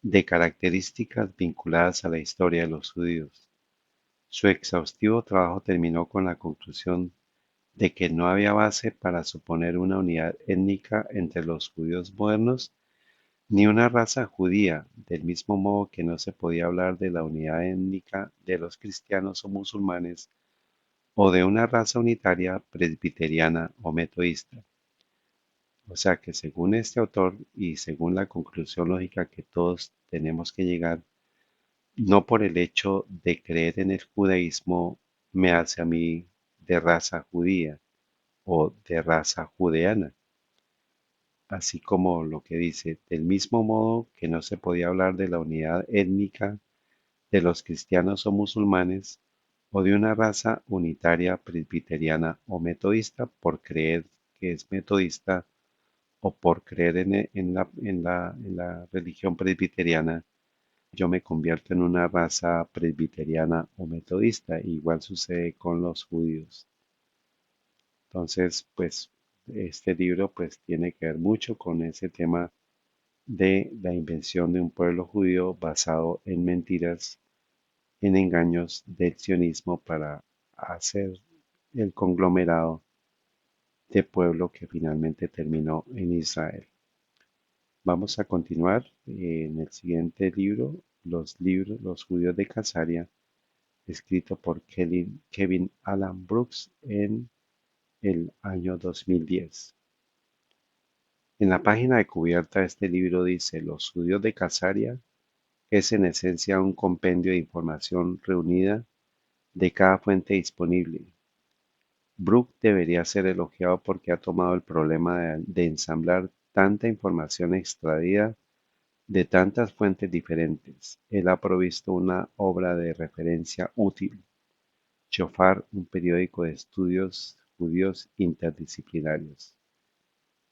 de características vinculadas a la historia de los judíos. Su exhaustivo trabajo terminó con la conclusión de que no había base para suponer una unidad étnica entre los judíos modernos ni una raza judía, del mismo modo que no se podía hablar de la unidad étnica de los cristianos o musulmanes o de una raza unitaria presbiteriana o metodista. O sea que según este autor y según la conclusión lógica que todos tenemos que llegar, no por el hecho de creer en el judaísmo me hace a mí de raza judía o de raza judeana, así como lo que dice, del mismo modo que no se podía hablar de la unidad étnica de los cristianos o musulmanes o de una raza unitaria presbiteriana o metodista por creer que es metodista o por creer en la religión presbiteriana, yo me convierto en una raza presbiteriana o metodista. Igual sucede con los judíos. Entonces, pues, este libro pues tiene que ver mucho con ese tema de la invención de un pueblo judío basado en mentiras, en engaños del sionismo para hacer el conglomerado de pueblo que finalmente terminó en Israel. Vamos a continuar en el siguiente libro, Los judíos de Casaria, escrito por Kevin Alan Brooks en el año 2010. En la página de cubierta de este libro dice: Los judíos de Casaria es en esencia un compendio de información reunida de cada fuente disponible. Brooks debería ser elogiado porque ha tomado el problema de ensamblar tanta información extraída de tantas fuentes diferentes. Él ha provisto una obra de referencia útil. Shofar, un periódico de estudios judíos interdisciplinarios.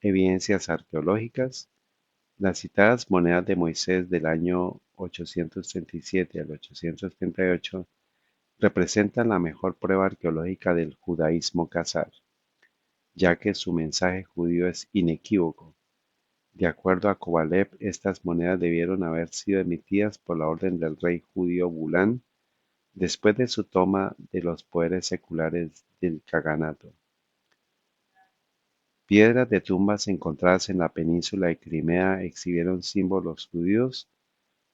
Evidencias arqueológicas. Las citadas monedas de Moisés del año 837 al 838 representan la mejor prueba arqueológica del judaísmo khazar, ya que su mensaje judío es inequívoco. De acuerdo a Kovalev, estas monedas debieron haber sido emitidas por la orden del rey judío Bulán después de su toma de los poderes seculares del Kaganato. Piedras de tumbas encontradas en la península de Crimea exhibieron símbolos judíos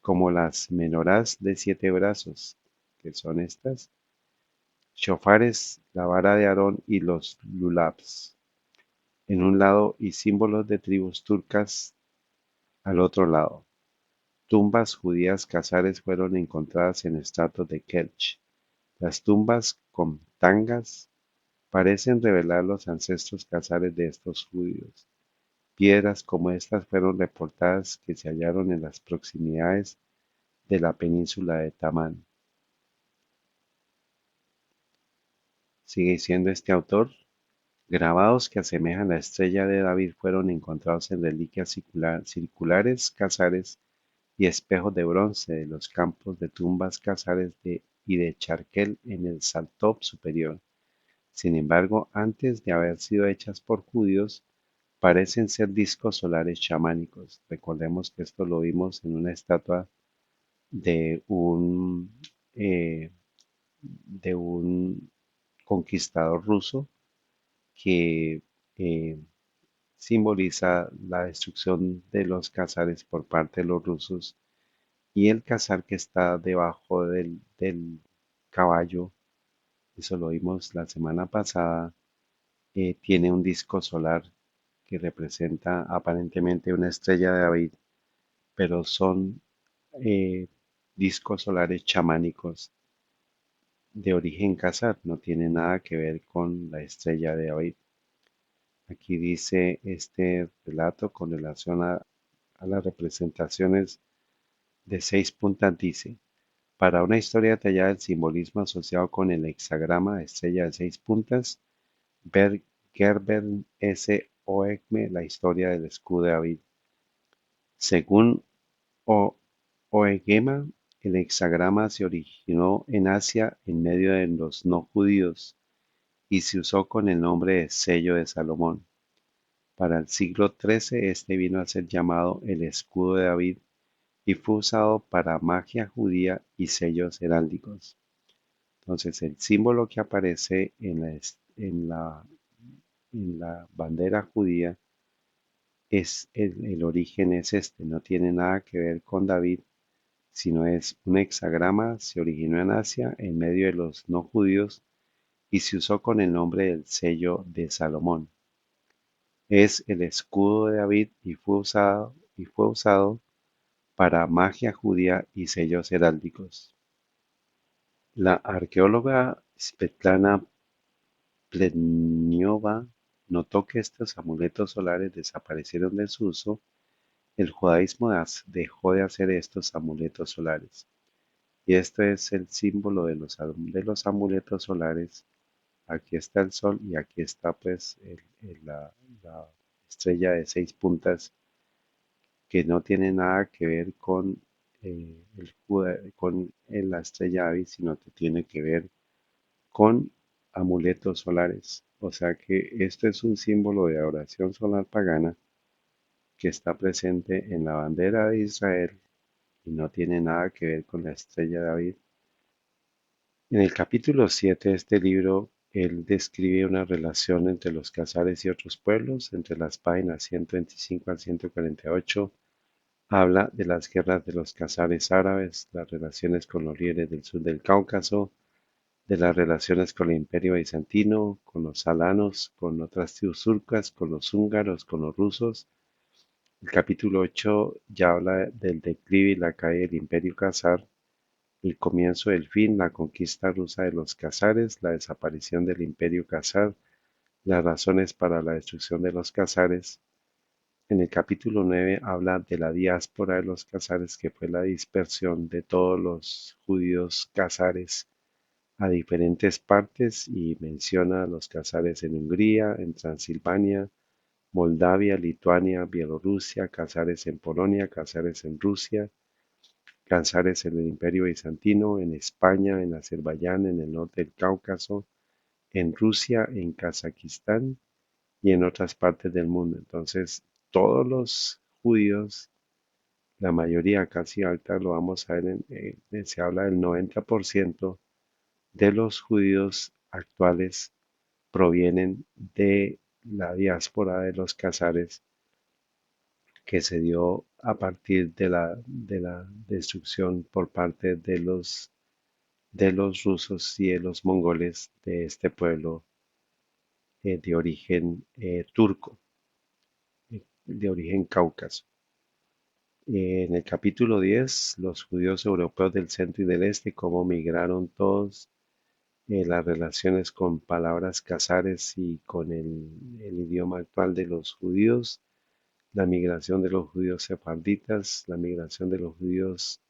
como las menorás de 7 brazos, que son estas, shofares, la vara de Aarón y los lulabs, en un lado y símbolos de tribus turcas al otro lado. Tumbas judías cazares fueron encontradas en estratos de Kerch. Las tumbas con tangas parecen revelar los ancestros cazares de estos judíos. Piedras como estas fueron reportadas que se hallaron en las proximidades de la península de Tamán. Sigue diciendo este autor: grabados que asemejan la estrella de David fueron encontrados en reliquias circulares cazares y espejos de bronce de los campos de tumbas cazares y de Charquel en el Saltop superior. Sin embargo, antes de haber sido hechas por judíos, parecen ser discos solares chamánicos. Recordemos que esto lo vimos en una estatua de eh, de un conquistador ruso que eh, simboliza la destrucción de los cazares por parte de los rusos, y el cazar que está debajo del caballo, eso lo vimos la semana pasada, tiene un disco solar que representa aparentemente una estrella de David, pero son eh, discos solares chamánicos de origen khazar, no tiene nada que ver con la estrella de David. Aquí dice este relato con relación a las representaciones de 6 puntas, dice: para una historia detallada del simbolismo asociado con el hexagrama estrella de 6 puntas, ver Gerber S. Oegme, La historia del escudo de David. Según Oegema, el hexagrama se originó en Asia en medio de los no judíos y se usó con el nombre de sello de Salomón. Para el siglo XIII este vino a ser llamado el escudo de David y fue usado para magia judía y sellos heráldicos. Entonces el símbolo que aparece en la bandera judía es el origen es este, no tiene nada que ver con David, sino es un hexagrama, se originó en Asia en medio de los no judíos y se usó con el nombre del sello de Salomón. Es el escudo de David y fue usado para magia judía y sellos heráldicos. La arqueóloga Svetlana Plетniova notó que estos amuletos solares desaparecieron de su uso. El judaísmo dejó de hacer estos amuletos solares. Y este es el símbolo de los amuletos solares. Aquí está el sol y aquí está pues la estrella de 6 puntas, que no tiene nada que ver con, la estrella David, sino que tiene que ver con amuletos solares. O sea que esto es un símbolo de adoración solar pagana que está presente en la bandera de Israel y no tiene nada que ver con la estrella de David. En el capítulo 7 de este libro, Él describe una relación entre los casares y otros pueblos, entre las páginas 125 al 148. Habla de las guerras de los casares árabes, las relaciones con los líderes del sur del Cáucaso, de las relaciones con el Imperio bizantino, con los alanos, con otras tribus turcas, con los húngaros, con los rusos. El capítulo 8 ya habla del declive y la caída del Imperio Cazar, el comienzo del fin, la conquista rusa de los cazares, la desaparición del Imperio Cazar, las razones para la destrucción de los cazares. En el capítulo 9 habla de la diáspora de los cazares, que fue la dispersión de todos los judíos cazares a diferentes partes, y menciona a los cazares en Hungría, en Transilvania, Moldavia, Lituania, Bielorrusia, cazares en Polonia, cazares en Rusia, cazares en el Imperio Bizantino, en España, en Azerbaiyán, en el norte del Cáucaso, en Rusia, en Kazajistán y en otras partes del mundo. Entonces, todos los judíos, la mayoría casi alta, lo vamos a ver, se habla del 90% de los judíos actuales provienen de la diáspora de los cazares, que se dio a partir de la destrucción por parte de los rusos y de los mongoles de este pueblo, de origen turco, de origen cáucaso. En el capítulo 10, los judíos europeos del centro y del este, cómo migraron todos, las relaciones con palabras casares y con el idioma actual de los judíos, la migración de los judíos sefarditas, la migración de los judíos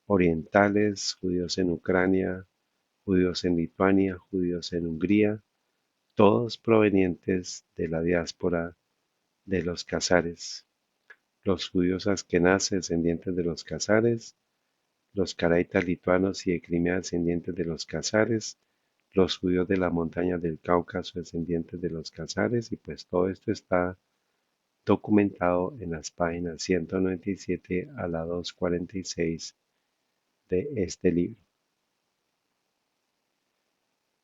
orientales, judíos en Ucrania, judíos en Lituania, judíos en Hungría, todos provenientes de la diáspora de los casares. Los judíos askenaz, descendientes de los casares, los caraitas lituanos y de Crimea, descendientes de los casares, los judíos de la montaña del Cáucaso, descendientes de los casares, y pues todo esto está documentado en las páginas 197 a la 246 de este libro.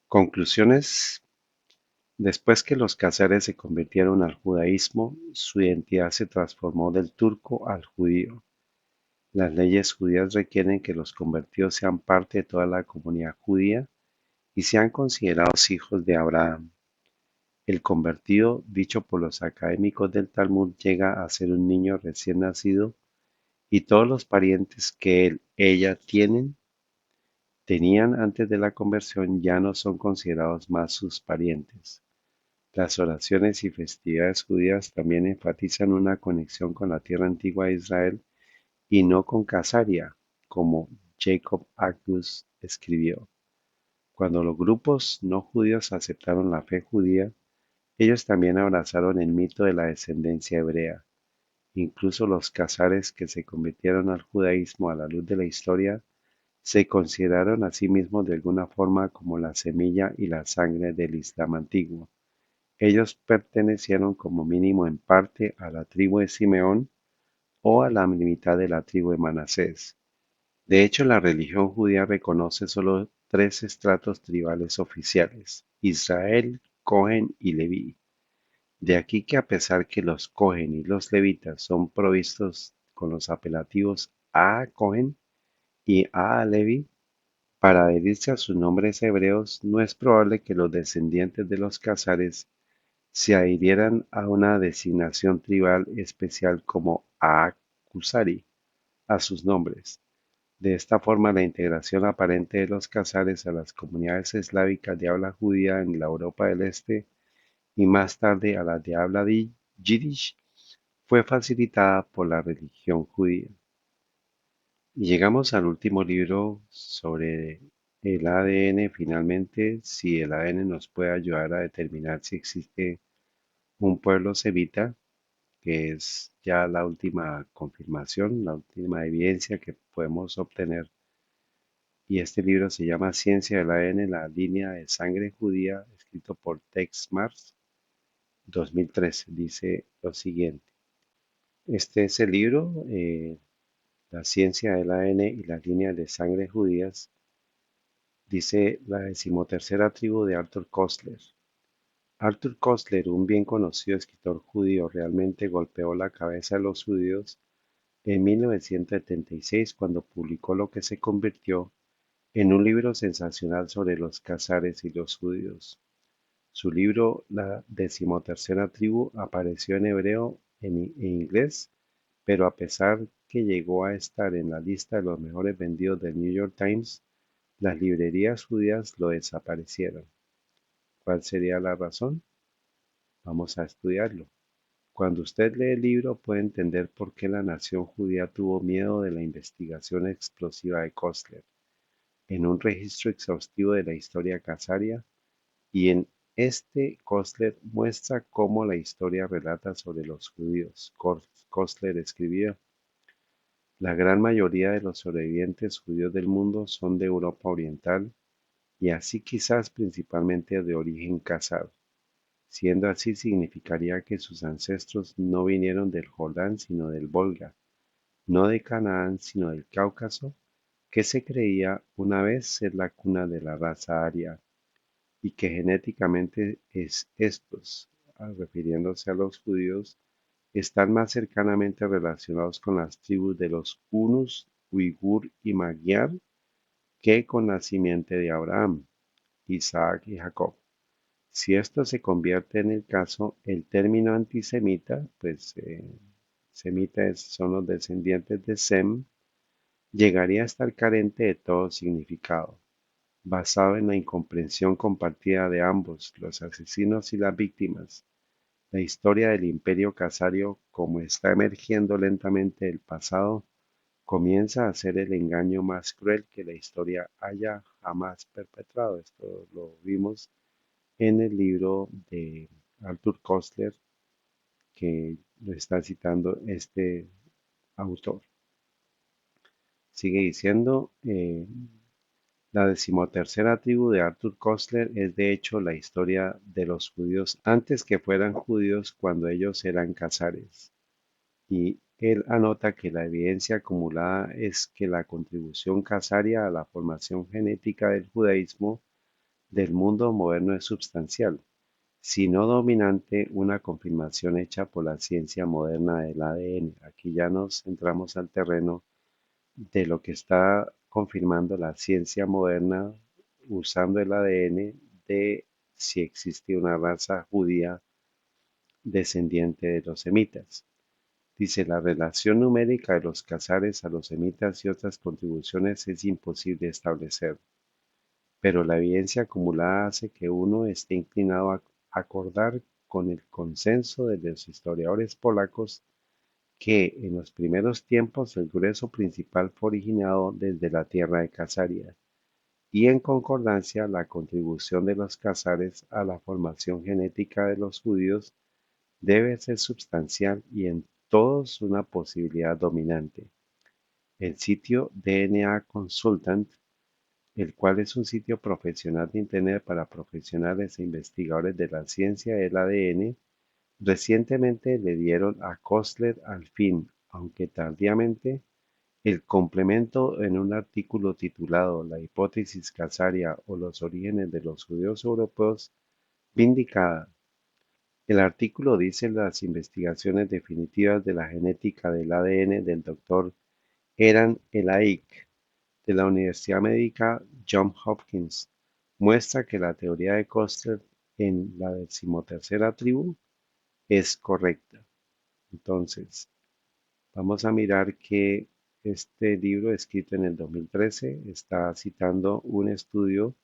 Conclusiones. Después que los casares se convirtieron al judaísmo, su identidad se transformó del turco al judío. Las leyes judías requieren que los convertidos sean parte de toda la comunidad judía y sean considerados hijos de Abraham. El convertido, dicho por los académicos del Talmud, llega a ser un niño recién nacido, y todos los parientes que ella tenían antes de la conversión ya no son considerados más sus parientes. Las oraciones y festividades judías también enfatizan una conexión con la tierra antigua de Israel y no con Casaria, como Jacob Agnus escribió. Cuando los grupos no judíos aceptaron la fe judía, ellos también abrazaron el mito de la descendencia hebrea. Incluso los casares que se convirtieron al judaísmo a la luz de la historia se consideraron a sí mismos de alguna forma como la semilla y la sangre del Islam antiguo. Ellos pertenecieron como mínimo en parte a la tribu de Simeón o a la mitad de la tribu de Manasés. De hecho, la religión judía reconoce solo tres estratos tribales oficiales: Israel, Cohen y Leví. De aquí que, a pesar que los Cohen y los levitas son provistos con los apelativos a Cohen y a Leví, para adherirse a sus nombres hebreos, no es probable que los descendientes de los casares se adhirieran a una designación tribal especial como Aakusari a sus nombres. De esta forma, la integración aparente de los casares a las comunidades eslávicas de habla judía en la Europa del Este, y más tarde a las de habla yiddish, fue facilitada por la religión judía. Y llegamos al último libro sobre el ADN. Finalmente, si el ADN nos puede ayudar a determinar si existe un pueblo semita, que es ya la última confirmación, la última evidencia que podemos obtener. Y este libro se llama Ciencia del ADN, la línea de sangre judía, escrito por Tex Mars, 2013. Dice lo siguiente. Este es el libro, La ciencia del ADN y las líneas de sangre judías. Dice la decimotercera tribu de Arthur Koestler. Arthur Koestler, un bien conocido escritor judío, realmente golpeó la cabeza de los judíos en 1976 cuando publicó lo que se convirtió en un libro sensacional sobre los cázares y los judíos. Su libro, La decimotercera tribu, apareció en hebreo e inglés, pero a pesar que llegó a estar en la lista de los mejores vendidos del New York Times, las librerías judías lo desaparecieron. ¿Cuál sería la razón? Vamos a estudiarlo. Cuando usted lee el libro puede entender por qué la nación judía tuvo miedo de la investigación explosiva de Kostler, en un registro exhaustivo de la historia casaria, y en este Kostler muestra cómo la historia relata sobre los judíos. Kostler escribió: la gran mayoría de los sobrevivientes judíos del mundo son de Europa Oriental y así quizás principalmente de origen khazar. Siendo así, significaría que sus ancestros no vinieron del Jordán sino del Volga, no de Canaán sino del Cáucaso, que se creía una vez ser la cuna de la raza aria, y que genéticamente estos, refiriéndose a los judíos, están más cercanamente relacionados con las tribus de los Hunus, Uigur y Magyar que con la simiente de Abraham, Isaac y Jacob. Si esto se convierte en el caso, el término antisemita, pues semitas son los descendientes de Sem, llegaría a estar carente de todo significado, basado en la incomprensión compartida de ambos, los asesinos y las víctimas. La historia del imperio casario, como está emergiendo lentamente del pasado, comienza a ser el engaño más cruel que la historia haya jamás perpetrado. Esto lo vimos en el libro de Arthur Koestler, que lo está citando este autor. Sigue diciendo, la decimotercera tribu de Arthur Koestler es de hecho la historia de los judíos antes que fueran judíos cuando ellos eran casares. Y él anota que la evidencia acumulada es que la contribución casaria a la formación genética del judaísmo del mundo moderno es substancial, si no dominante, una confirmación hecha por la ciencia moderna del ADN. Aquí ya nos entramos al terreno de lo que está confirmando la ciencia moderna usando el ADN de si existe una raza judía descendiente de los semitas. Dice, la relación numérica de los casares a los semitas y otras contribuciones es imposible establecer, pero la evidencia acumulada hace que uno esté inclinado a acordar con el consenso de los historiadores polacos que en los primeros tiempos el grueso principal fue originado desde la tierra de Casaria, y en concordancia la contribución de los casares a la formación genética de los judíos debe ser substancial y en todos una posibilidad dominante. El sitio DNA Consultant, el cual es un sitio profesional de Internet para profesionales e investigadores de la ciencia del ADN, recientemente le dieron a Kostler al fin, aunque tardíamente, el complemento en un artículo titulado La hipótesis casaria o los orígenes de los judíos europeos vindicada. El artículo dice las investigaciones definitivas de la genética del ADN del doctor Eran Elaik de la Universidad Médica Johns Hopkins muestra que la teoría de Koestler en la decimotercera tribu es correcta. Entonces, vamos a mirar que este libro, escrito en el 2013, está citando un estudio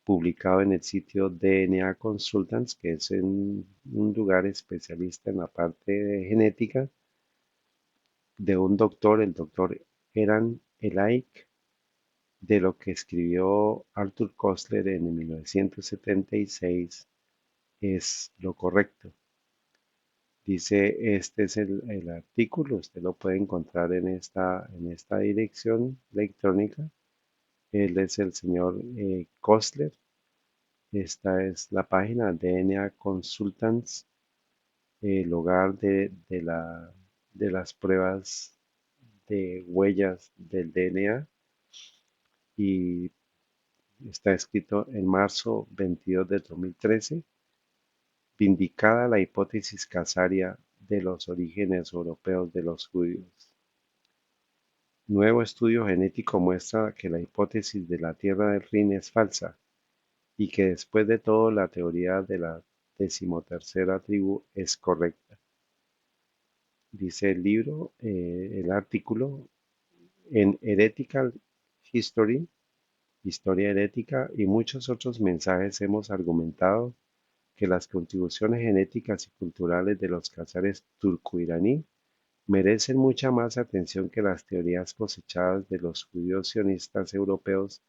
publicado en el sitio DNA Consultants, que es un lugar especialista en la parte de genética, de un doctor, el doctor Eran Elaik, de lo que escribió Arthur Koestler en 1976 es lo correcto. Dice, este es el artículo, usted lo puede encontrar en esta dirección electrónica. Él es el señor Koestler. Esta es la página DNA Consultants, el hogar de las pruebas de huellas del DNA. Y Está escrito en marzo 22 de 2013, vindicada la hipótesis casaria de los orígenes europeos de los judíos. Nuevo estudio genético muestra que la hipótesis de la tierra del Rin es falsa y que después de todo la teoría de la decimotercera tribu es correcta. Dice el libro, el artículo en Heretical History, Historia Herética y muchos otros mensajes hemos argumentado que las contribuciones genéticas y culturales de los casares turco-iraní merecen mucha más atención que las teorías cosechadas de los judíos sionistas europeos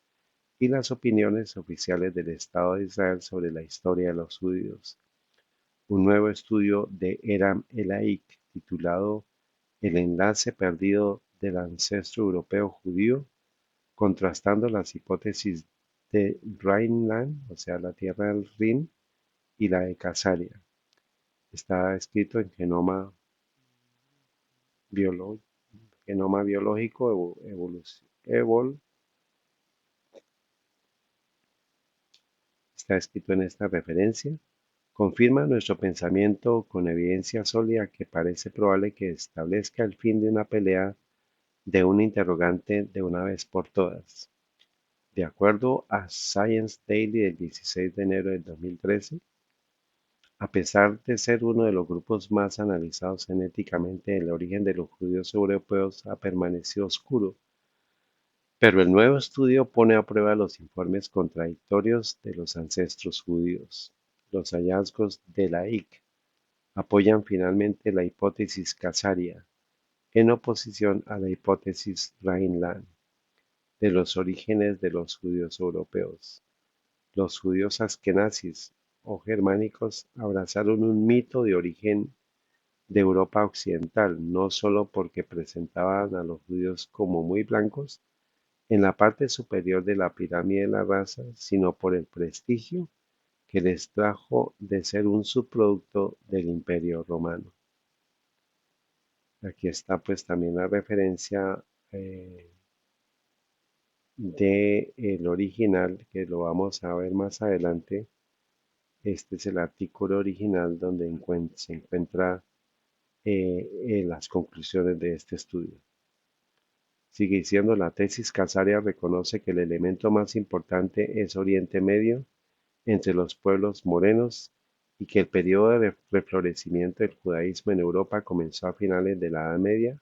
y las opiniones oficiales del Estado de Israel sobre la historia de los judíos. Un nuevo estudio de Eram Elaik titulado El enlace perdido del ancestro europeo judío, contrastando las hipótesis de Rhineland, o sea, la tierra del Rin, y la de Casaria. Está escrito en Biolo- Genoma Biológico está escrito en esta referencia. Confirma nuestro pensamiento con evidencia sólida que parece probable que establezca el fin de una pelea de un interrogante de una vez por todas. De acuerdo a Science Daily del 16 de enero del 2013, a pesar de ser uno de los grupos más analizados genéticamente, el origen de los judíos europeos ha permanecido oscuro, pero el nuevo estudio pone a prueba los informes contradictorios de los ancestros judíos. Los hallazgos de la IC apoyan finalmente la hipótesis casaria, en oposición a la hipótesis Rhineland de los orígenes de los judíos europeos. Los judíos askenazis o germánicos abrazaron un mito de origen de Europa occidental, no solo porque presentaban a los judíos como muy blancos en la parte superior de la pirámide de la raza, sino por el prestigio que les trajo de ser un subproducto del Imperio Romano. Aquí está pues también la referencia de el original, que lo vamos a ver más adelante. Este es el artículo original donde se encuentra las conclusiones de este estudio. Sigue diciendo, la tesis casaria reconoce que el elemento más importante es Oriente Medio entre los pueblos morenos y que el periodo de reflorecimiento del judaísmo en Europa comenzó a finales de la Edad Media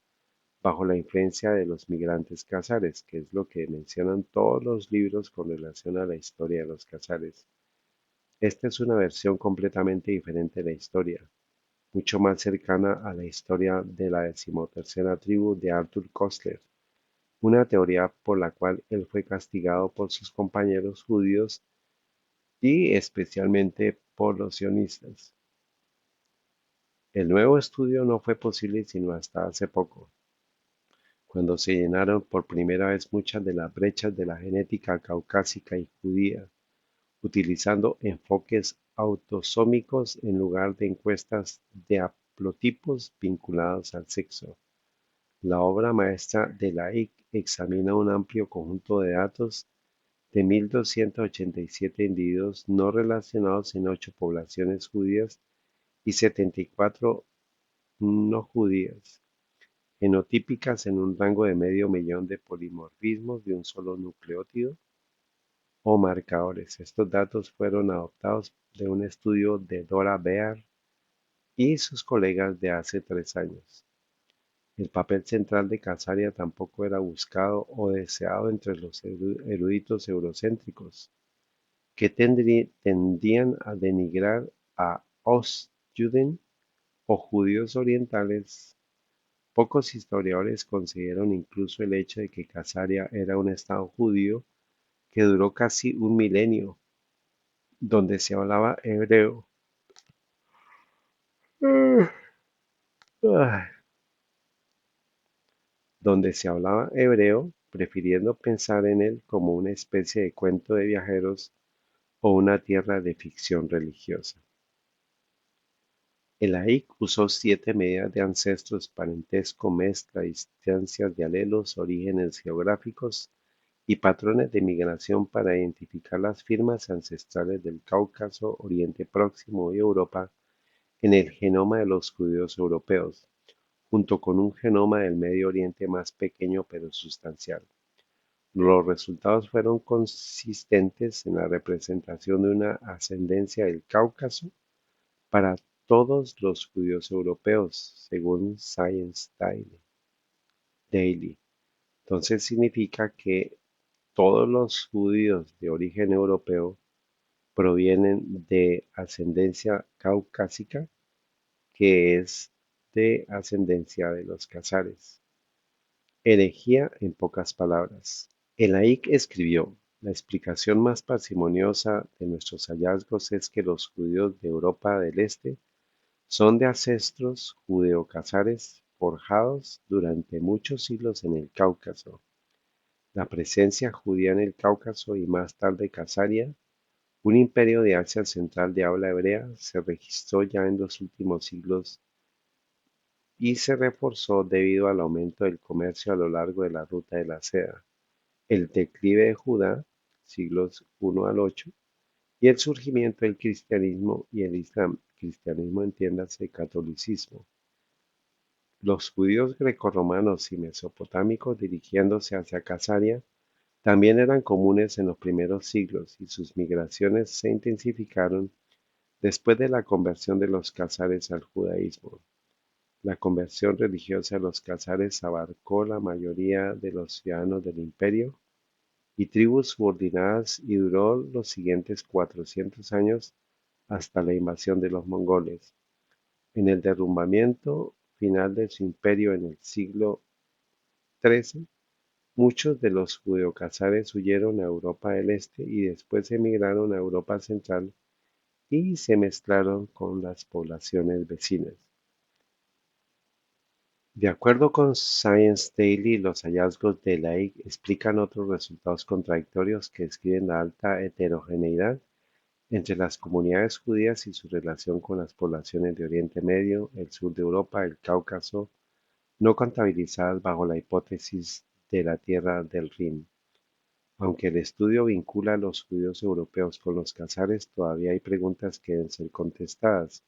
bajo la influencia de los migrantes casares, que es lo que mencionan todos los libros con relación a la historia de los casares. Esta es una versión completamente diferente de la historia, mucho más cercana a la historia de la decimotercera tribu de Arthur Koestler, una teoría por la cual él fue castigado por sus compañeros judíos y especialmente por los sionistas. El nuevo estudio no fue posible sino hasta hace poco, cuando se llenaron por primera vez muchas de las brechas de la genética caucásica y judía, utilizando enfoques autosómicos en lugar de encuestas de haplotipos vinculados al sexo. La obra maestra de Laik examina un amplio conjunto de datos de 1.287 individuos no relacionados en 8 poblaciones judías y 74 no judías, genotípicas en un rango de medio millón de polimorfismos de un solo nucleótido o marcadores. Estos datos fueron adoptados de un estudio de Dora Bear y sus colegas de hace 3 años. El papel central de Casaria tampoco era buscado o deseado entre los eruditos eurocéntricos, que tendían a denigrar a Ostjuden o judíos orientales. Pocos historiadores consideran incluso el hecho de que Casaria era un estado judío que duró casi un milenio, donde se hablaba hebreo, prefiriendo pensar en él como una especie de cuento de viajeros o una tierra de ficción religiosa. El AIC usó 7 medidas de ancestros, parentesco, mezcla, distancias de alelos, orígenes geográficos y patrones de migración para identificar las firmas ancestrales del Cáucaso, Oriente Próximo y Europa en el genoma de los judíos europeos, junto con un genoma del Medio Oriente más pequeño pero sustancial. Los resultados fueron consistentes en la representación de una ascendencia del Cáucaso para todos los judíos europeos, según Science Daily. Entonces significa que todos los judíos de origen europeo provienen de ascendencia caucásica, que es de ascendencia de los casares. Herejía en pocas palabras. El laik escribió: la explicación más parsimoniosa de nuestros hallazgos es que los judíos de Europa del Este son de ancestros judeo-casares forjados durante muchos siglos en el Cáucaso. La presencia judía en el Cáucaso y más tarde Casaria, un imperio de Asia Central de habla hebrea, se registró ya en los últimos siglos y se reforzó debido al aumento del comercio a lo largo de la ruta de la seda, el declive de Judá, siglos I al 8, y el surgimiento del cristianismo y el islam. Cristianismo, entiéndase, catolicismo. Los judíos grecorromanos y mesopotámicos dirigiéndose hacia Casaria también eran comunes en los primeros siglos y sus migraciones se intensificaron después de la conversión de los casares al judaísmo. La conversión religiosa de los casares abarcó la mayoría de los ciudadanos del imperio y tribus subordinadas y duró los siguientes 400 años hasta la invasión de los mongoles. En el derrumbamiento final de su imperio en el siglo XIII, muchos de los judeocasares huyeron a Europa del Este y después emigraron a Europa Central y se mezclaron con las poblaciones vecinas. De acuerdo con Science Daily, los hallazgos de Lake explican otros resultados contradictorios que describen la alta heterogeneidad entre las comunidades judías y su relación con las poblaciones de Oriente Medio, el sur de Europa, el Cáucaso, no contabilizadas bajo la hipótesis de la tierra del Rin. Aunque el estudio vincula a los judíos europeos con los casares, todavía hay preguntas que deben ser contestadas.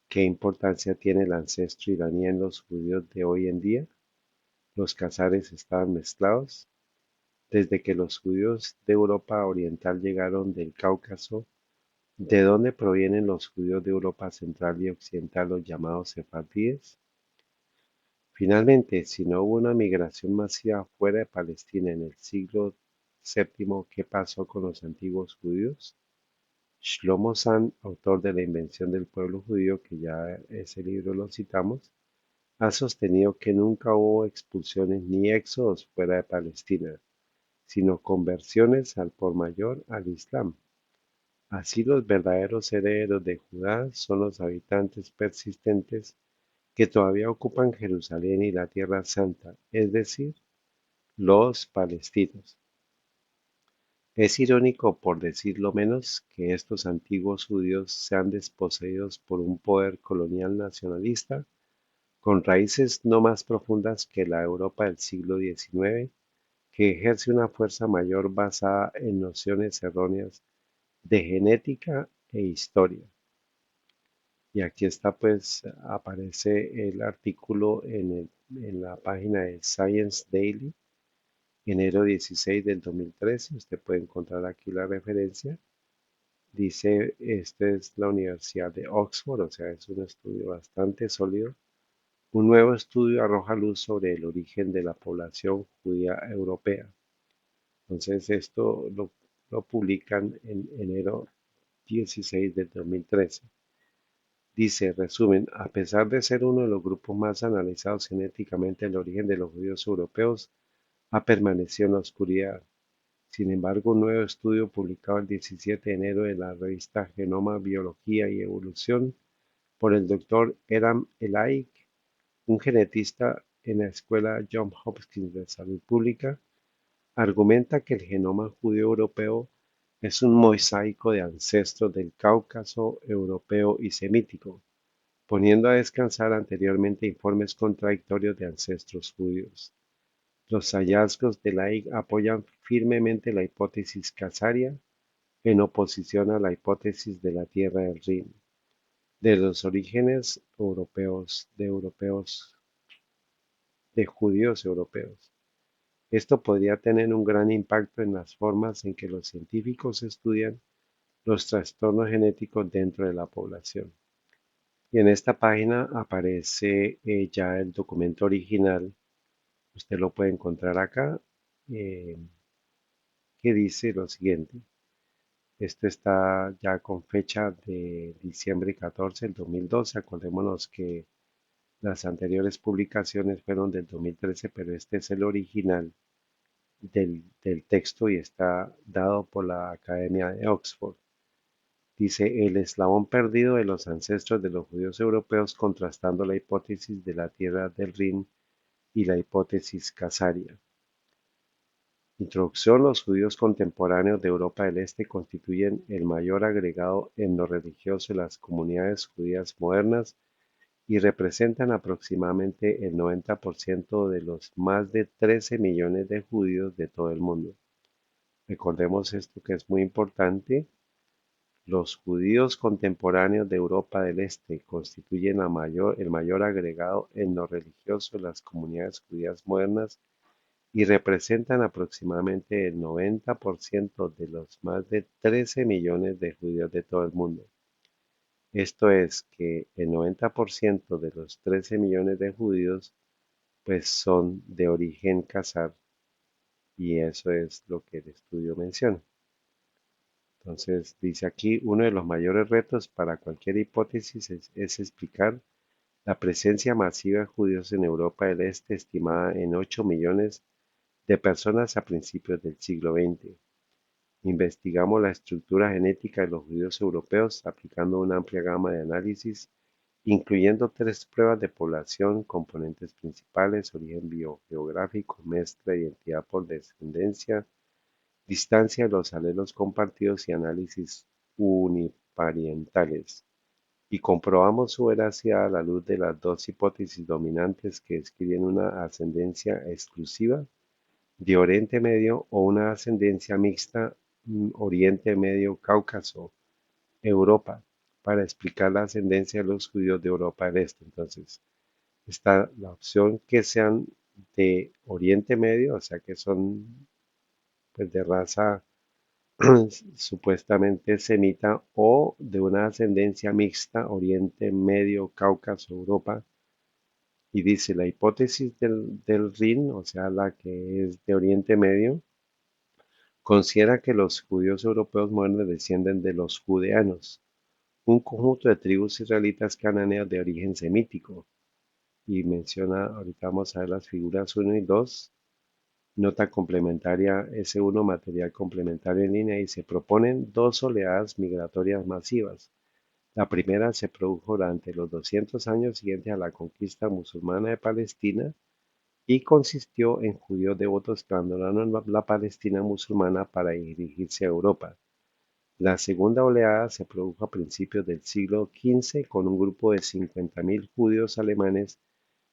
¿Qué importancia tiene el ancestro iraní en los judíos de hoy en día? ¿Los casares estaban mezclados? Desde que los judíos de Europa Oriental llegaron del Cáucaso, ¿de dónde provienen los judíos de Europa Central y Occidental, los llamados sefardíes? Finalmente, si no hubo una migración masiva fuera de Palestina en el siglo VII, ¿qué pasó con los antiguos judíos? Shlomo Zahn, autor de La invención del pueblo judío, que ya ese libro lo citamos, ha sostenido que nunca hubo expulsiones ni éxodos fuera de Palestina, sino conversiones al por mayor al Islam. Así los verdaderos herederos de Judá son los habitantes persistentes que todavía ocupan Jerusalén y la Tierra Santa, es decir, los palestinos. Es irónico, por decirlo menos, que estos antiguos judíos sean desposeídos por un poder colonial nacionalista con raíces no más profundas que la Europa del siglo XIX, que ejerce una fuerza mayor basada en nociones erróneas de genética e historia. Y aquí está, pues, aparece el artículo en la página de Science Daily, enero 16 del 2013. Usted puede encontrar aquí la referencia. Dice, esta es la Universidad de Oxford, o sea, es un estudio bastante sólido. Un nuevo estudio arroja luz sobre el origen de la población judía europea. Entonces, esto lo publican en enero 16 del 2013. Dice, resumen, a pesar de ser uno de los grupos más analizados genéticamente, el origen de los judíos europeos ha permanecido en la oscuridad. Sin embargo, un nuevo estudio publicado el 17 de enero en la revista Genoma, Biología y Evolución por el doctor Eram Elaik, un genetista en la Escuela Johns Hopkins de Salud Pública, argumenta que el genoma judío europeo es un mosaico de ancestros del Cáucaso, europeo y semítico, poniendo a descansar anteriormente informes contradictorios de ancestros judíos. Los hallazgos de Laic apoyan firmemente la hipótesis casaria en oposición a la hipótesis de la tierra del Rin, de los orígenes de judíos europeos. Esto podría tener un gran impacto en las formas en que los científicos estudian los trastornos genéticos dentro de la población. Y en esta página aparece ya el documento original. Usted lo puede encontrar acá, eh, que dice lo siguiente. Este está ya con fecha de diciembre 14 del 2012. Acordémonos que las anteriores publicaciones fueron del 2013, pero este es el original del texto y está dado por la Academia de Oxford. Dice, el eslabón perdido de los ancestros de los judíos europeos contrastando la hipótesis de la tierra del Rin y la hipótesis casaria. Introducción: los judíos contemporáneos de Europa del Este constituyen el mayor agregado etnorreligioso de las comunidades judías modernas y representan aproximadamente el 90% de los más de 13 millones de judíos de todo el mundo. Recordemos esto que es muy importante. Los judíos contemporáneos de Europa del Este constituyen el mayor agregado etnorreligioso de las comunidades judías modernas y representan aproximadamente el 90% de los más de 13 millones de judíos de todo el mundo. Esto es que el 90% de los 13 millones de judíos pues son de origen khazar, y eso es lo que el estudio menciona. Entonces dice aquí, uno de los mayores retos para cualquier hipótesis es explicar la presencia masiva de judíos en Europa del Este, estimada en 8 millones de personas a principios del siglo XX. Investigamos la estructura genética de los judíos europeos aplicando una amplia gama de análisis, incluyendo 3 pruebas de población, componentes principales, origen biogeográfico, mezcla, identidad por descendencia, distancia de los alelos compartidos y análisis uniparientales. Y comprobamos su veracidad a la luz de las dos hipótesis dominantes que describen una ascendencia exclusiva de Oriente Medio o una ascendencia mixta Oriente Medio, Cáucaso, Europa, para explicar la ascendencia de los judíos de Europa del Este. Entonces, está la opción que sean de Oriente Medio, o sea que son pues, de raza supuestamente semita, o de una ascendencia mixta Oriente Medio, Cáucaso, Europa. Y dice, la hipótesis del Rin, o sea, la que es de Oriente Medio, considera que los judíos europeos modernos descienden de los judeanos, un conjunto de tribus israelitas cananeas de origen semítico. Y menciona, ahorita vamos a ver las figuras 1 y 2, nota complementaria S1, material complementario en línea, y se proponen dos oleadas migratorias masivas. La primera se produjo durante los 200 años siguientes a la conquista musulmana de Palestina y consistió en judíos devotos que abandonaron la Palestina musulmana para dirigirse a Europa. La segunda oleada se produjo a principios del siglo XV con un grupo de 50.000 judíos alemanes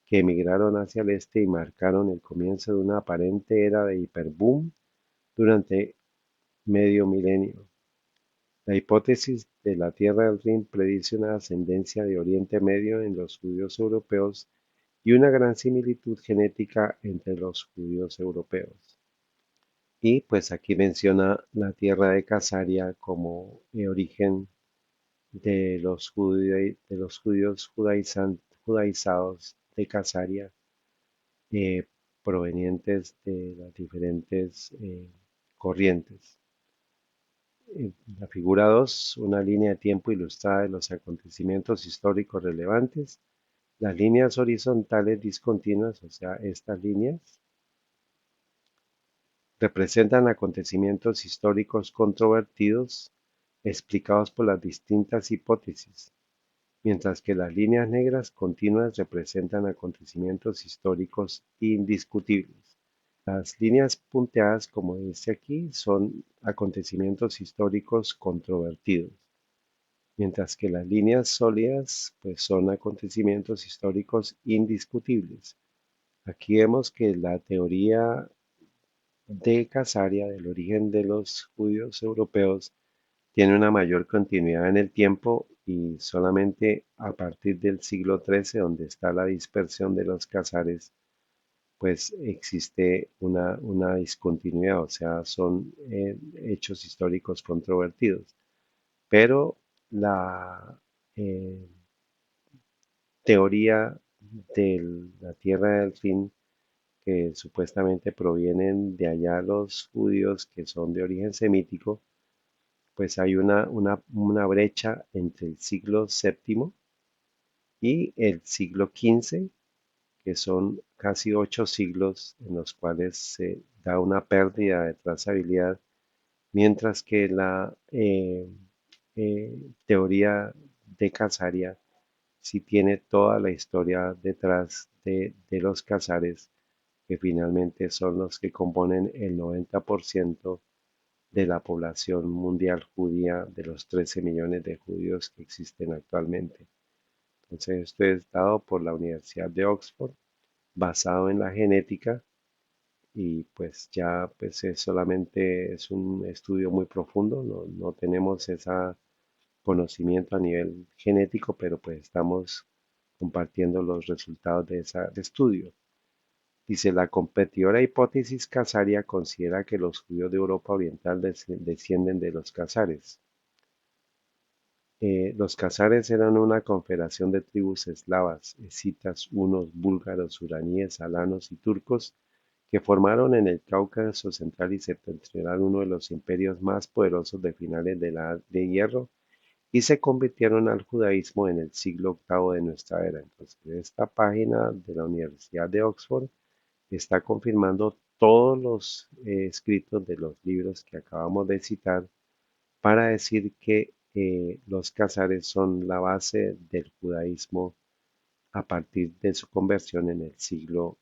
que emigraron hacia el este y marcaron el comienzo de una aparente era de hiperboom durante medio milenio. La hipótesis de la tierra del Rin predice una ascendencia de Oriente Medio en los judíos europeos y una gran similitud genética entre los judíos europeos. Y pues aquí menciona la tierra de Casaria como origen de los judíos judaizados de Casaria, eh, provenientes de las diferentes corrientes. En la figura 2, una línea de tiempo ilustrada de los acontecimientos históricos relevantes. Las líneas horizontales discontinuas, o sea, estas líneas, representan acontecimientos históricos controvertidos explicados por las distintas hipótesis, mientras que las líneas negras continuas representan acontecimientos históricos indiscutibles. Las líneas punteadas, como dice aquí, son acontecimientos históricos controvertidos, mientras que las líneas sólidas pues, son acontecimientos históricos indiscutibles. Aquí vemos que la teoría de Casaria, del origen de los judíos europeos, tiene una mayor continuidad en el tiempo y solamente a partir del siglo XIII, donde está la dispersión de los casares, pues existe una discontinuidad, o sea, son hechos históricos controvertidos. Pero la eh, teoría de la tierra del fin, que supuestamente provienen de allá los judíos que son de origen semítico, pues hay una brecha entre el siglo séptimo y el siglo XV, que son casi 8 siglos en los cuales se da una pérdida de trazabilidad, mientras que la teoría de Casaria sí tiene toda la historia detrás de los casares, que finalmente son los que componen el 90% de la población mundial judía, de los 13 millones de judíos que existen actualmente. Entonces, esto es dado por la Universidad de Oxford, basado en la genética, y pues ya pues es solamente es un estudio muy profundo, no tenemos ese conocimiento a nivel genético, pero pues estamos compartiendo los resultados de ese estudio. Dice, la competidora hipótesis casaria considera que los judíos de Europa Oriental descienden de los casares. Los casares eran una confederación de tribus eslavas, escitas, hunos, búlgaros, iraníes, alanos y turcos, que formaron en el Cáucaso central y septentrional uno de los imperios más poderosos de finales de la Edad de Hierro y se convirtieron al judaísmo en el siglo octavo de nuestra era. Entonces, esta página de la Universidad de Oxford está confirmando todos los escritos de los libros que acabamos de citar para decir que los casares son la base del judaísmo a partir de su conversión en el siglo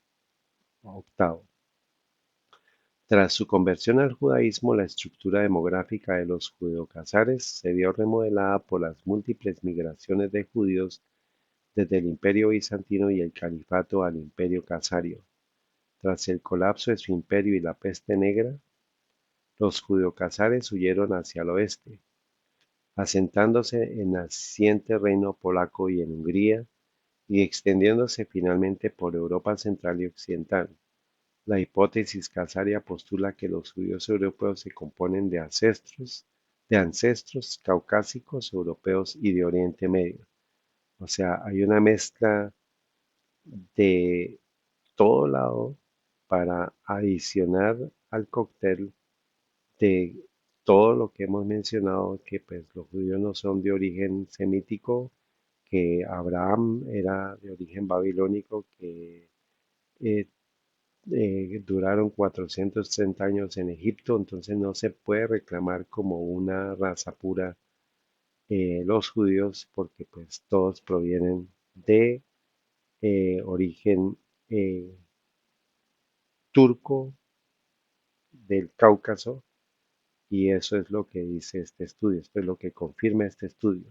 octavo. Tras su conversión al judaísmo, la estructura demográfica de los judeocasares se vio remodelada por las múltiples migraciones de judíos desde el Imperio bizantino y el califato al Imperio casario. Tras el colapso de su imperio y la peste negra, los judeocasares huyeron hacia el oeste, asentándose en el naciente reino polaco y en Hungría, y extendiéndose finalmente por Europa central y occidental. La hipótesis casaria postula que los judíos europeos se componen de ancestros caucásicos, europeos y de Oriente Medio. O sea, hay una mezcla de todo lado para adicionar al cóctel de todo lo que hemos mencionado, que pues los judíos no son de origen semítico, que Abraham era de origen babilónico, que eh, duraron 430 años en Egipto, entonces no se puede reclamar como una raza pura los judíos, porque pues todos provienen de origen eh, turco del Cáucaso, y eso es lo que dice este estudio, esto es lo que confirma este estudio.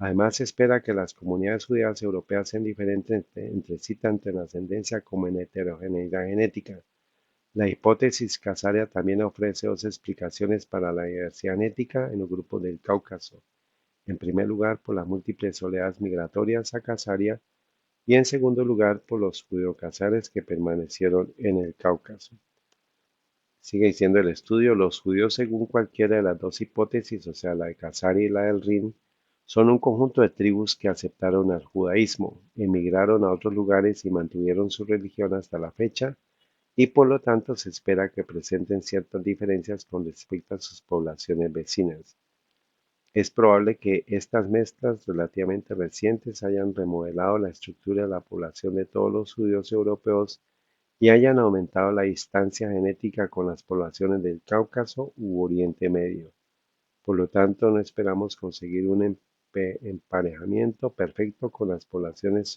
Además, se espera que las comunidades judías europeas sean diferentes entre sí tanto en ascendencia como en heterogeneidad genética. La hipótesis casaria también ofrece dos explicaciones para la diversidad genética en los grupos del Cáucaso. En primer lugar, por las múltiples oleadas migratorias a Casaria y en segundo lugar, por los judeocasares que permanecieron en el Cáucaso. Sigue diciendo el estudio, los judíos según cualquiera de las dos hipótesis, o sea, la de Casaria y la del Rin, son un conjunto de tribus que aceptaron al judaísmo, emigraron a otros lugares y mantuvieron su religión hasta la fecha, y por lo tanto se espera que presenten ciertas diferencias con respecto a sus poblaciones vecinas. Es probable que estas mezclas relativamente recientes hayan remodelado la estructura de la población de todos los judíos europeos y hayan aumentado la distancia genética con las poblaciones del Cáucaso u Oriente Medio. Por lo tanto, no esperamos conseguir un emparejamiento perfecto con las poblaciones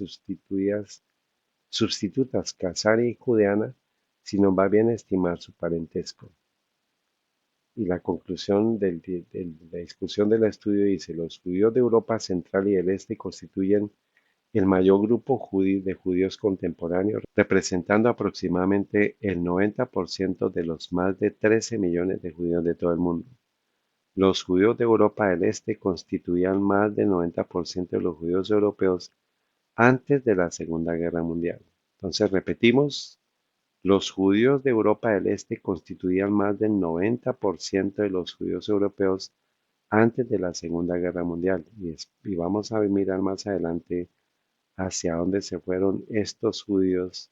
sustitutas casaria y judeana, sino más bien estimar su parentesco. Y la conclusión de la discusión del estudio dice, los judíos de Europa Central y del Este constituyen el mayor grupo de judíos contemporáneos, representando aproximadamente el 90% de los más de 13 millones de judíos de todo el mundo. Los judíos de Europa del Este constituían más del 90% de los judíos europeos antes de la Segunda Guerra Mundial. Entonces, repetimos, los judíos de Europa del Este constituían más del 90% de los judíos europeos antes de la Segunda Guerra Mundial. Y vamos a mirar más adelante hacia dónde se fueron estos judíos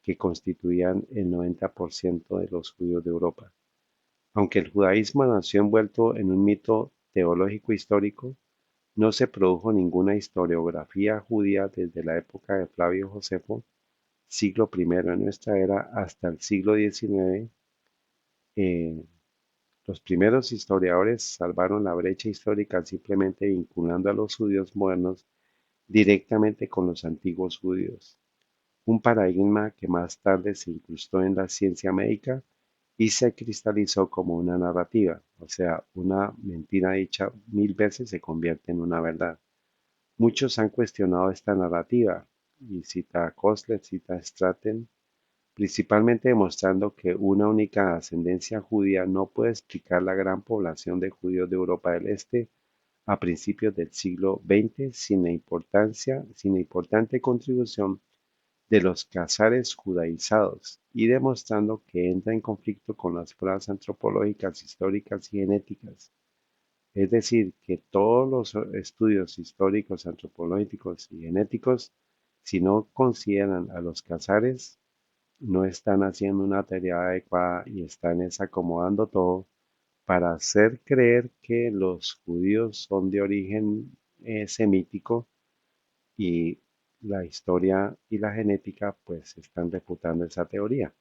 que constituían el 90% de los judíos de Europa. Aunque el judaísmo nació envuelto en un mito teológico histórico, no se produjo ninguna historiografía judía desde la época de Flavio Josefo, siglo I de nuestra era, hasta el siglo XIX. eh, los primeros historiadores salvaron la brecha histórica simplemente vinculando a los judíos modernos directamente con los antiguos judíos, un paradigma que más tarde se incrustó en la ciencia médica y se cristalizó como una narrativa, o sea, una mentira dicha 1000 veces se convierte en una verdad. Muchos han cuestionado esta narrativa, y cita a Kostler, cita a Straten, principalmente demostrando que una única ascendencia judía no puede explicar la gran población de judíos de Europa del Este a principios del siglo XX sin la importante contribución de los casares judaizados y demostrando que entra en conflicto con las pruebas antropológicas, históricas y genéticas. Es decir, que todos los estudios históricos, antropológicos y genéticos, si no consideran a los casares, no están haciendo una tarea adecuada y están acomodando todo para hacer creer que los judíos son de origen semítico, y la historia y la genética pues están refutando esa teoría.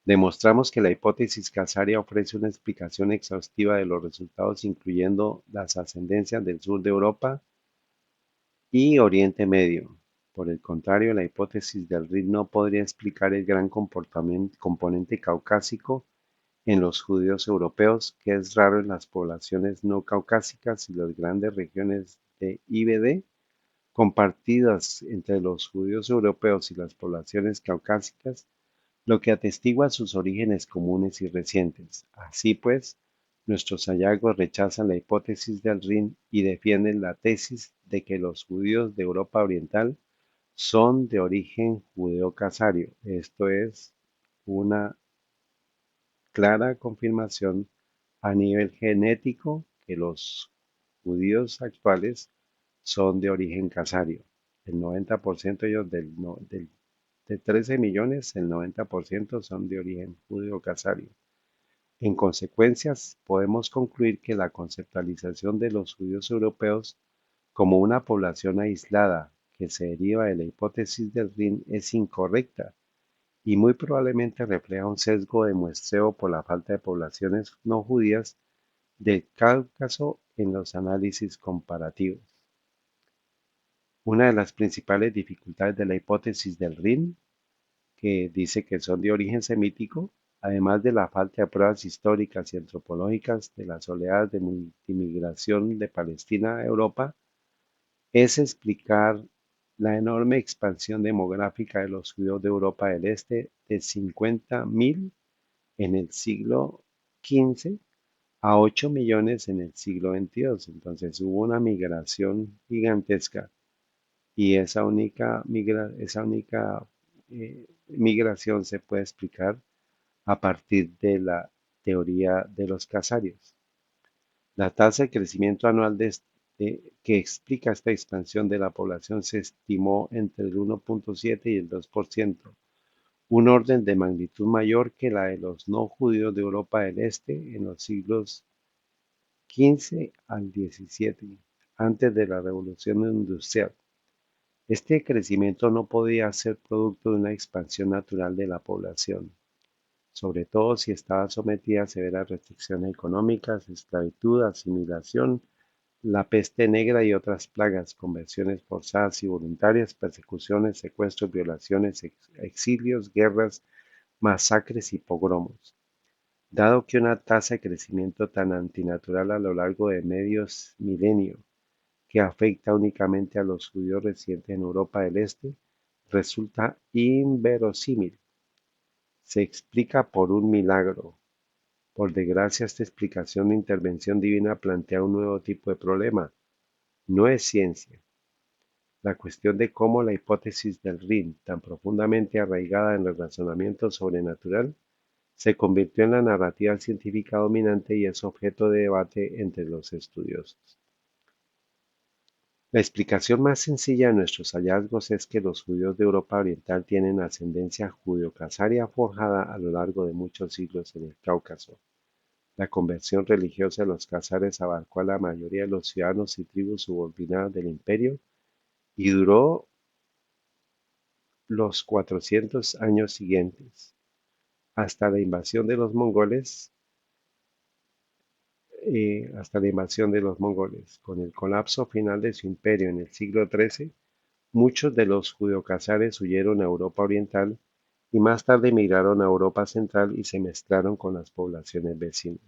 Demostramos que la hipótesis casaria ofrece una explicación exhaustiva de los resultados, incluyendo las ascendencias del sur de Europa y Oriente Medio. Por el contrario, la hipótesis del RID no podría explicar el gran componente caucásico en los judíos europeos, que es raro en las poblaciones no caucásicas y las grandes regiones de IBD compartidas entre los judíos europeos y las poblaciones caucásicas, lo que atestigua sus orígenes comunes y recientes. Así pues, nuestros hallazgos rechazan la hipótesis del Rin y defienden la tesis de que los judíos de Europa Oriental son de origen judeo-casario. Esto es una clara confirmación a nivel genético que los judíos actuales son de origen casario. El 90% de ellos de 13 millones, el 90% son de origen judío-casario. En consecuencia, podemos concluir que la conceptualización de los judíos europeos como una población aislada que se deriva de la hipótesis del Rin es incorrecta y muy probablemente refleja un sesgo de muestreo por la falta de poblaciones no judías del Cáucaso en los análisis comparativos. Una de las principales dificultades de la hipótesis del Rin, que dice que son de origen semítico, además de la falta de pruebas históricas y antropológicas de las oleadas de multimigración de Palestina a Europa, es explicar la enorme expansión demográfica de los judíos de Europa del Este de 50.000 en el siglo XV a 8 millones en el siglo XXII. Entonces hubo una migración gigantesca y migración se puede explicar a partir de la teoría de los casarios. La tasa de crecimiento anual que explica esta expansión de la población se estimó entre el 1.7 y el 2%, un orden de magnitud mayor que la de los no judíos de Europa del Este en los siglos XV al XVII, antes de la Revolución Industrial. Este crecimiento no podía ser producto de una expansión natural de la población, sobre todo si estaba sometida a severas restricciones económicas, esclavitud, asimilación, la peste negra y otras plagas, conversiones forzadas y voluntarias, persecuciones, secuestros, violaciones, exilios, guerras, masacres y pogromos. Dado que una tasa de crecimiento tan antinatural a lo largo de medios milenios que afecta únicamente a los judíos residentes en Europa del Este, resulta inverosímil. Se explica por un milagro. Por desgracia, esta explicación de intervención divina plantea un nuevo tipo de problema. No es ciencia. La cuestión de cómo la hipótesis del Rin, tan profundamente arraigada en el razonamiento sobrenatural, se convirtió en la narrativa científica dominante y es objeto de debate entre los estudiosos. La explicación más sencilla de nuestros hallazgos es que los judíos de Europa Oriental tienen ascendencia judeo-casaria forjada a lo largo de muchos siglos en el Cáucaso. La conversión religiosa de los casares abarcó a la mayoría de los ciudadanos y tribus subordinadas del imperio y duró los 400 años siguientes, hasta la invasión de los mongoles, Con el colapso final de su imperio en el siglo XIII, muchos de los judeocasares huyeron a Europa Oriental y más tarde emigraron a Europa Central y se mezclaron con las poblaciones vecinas.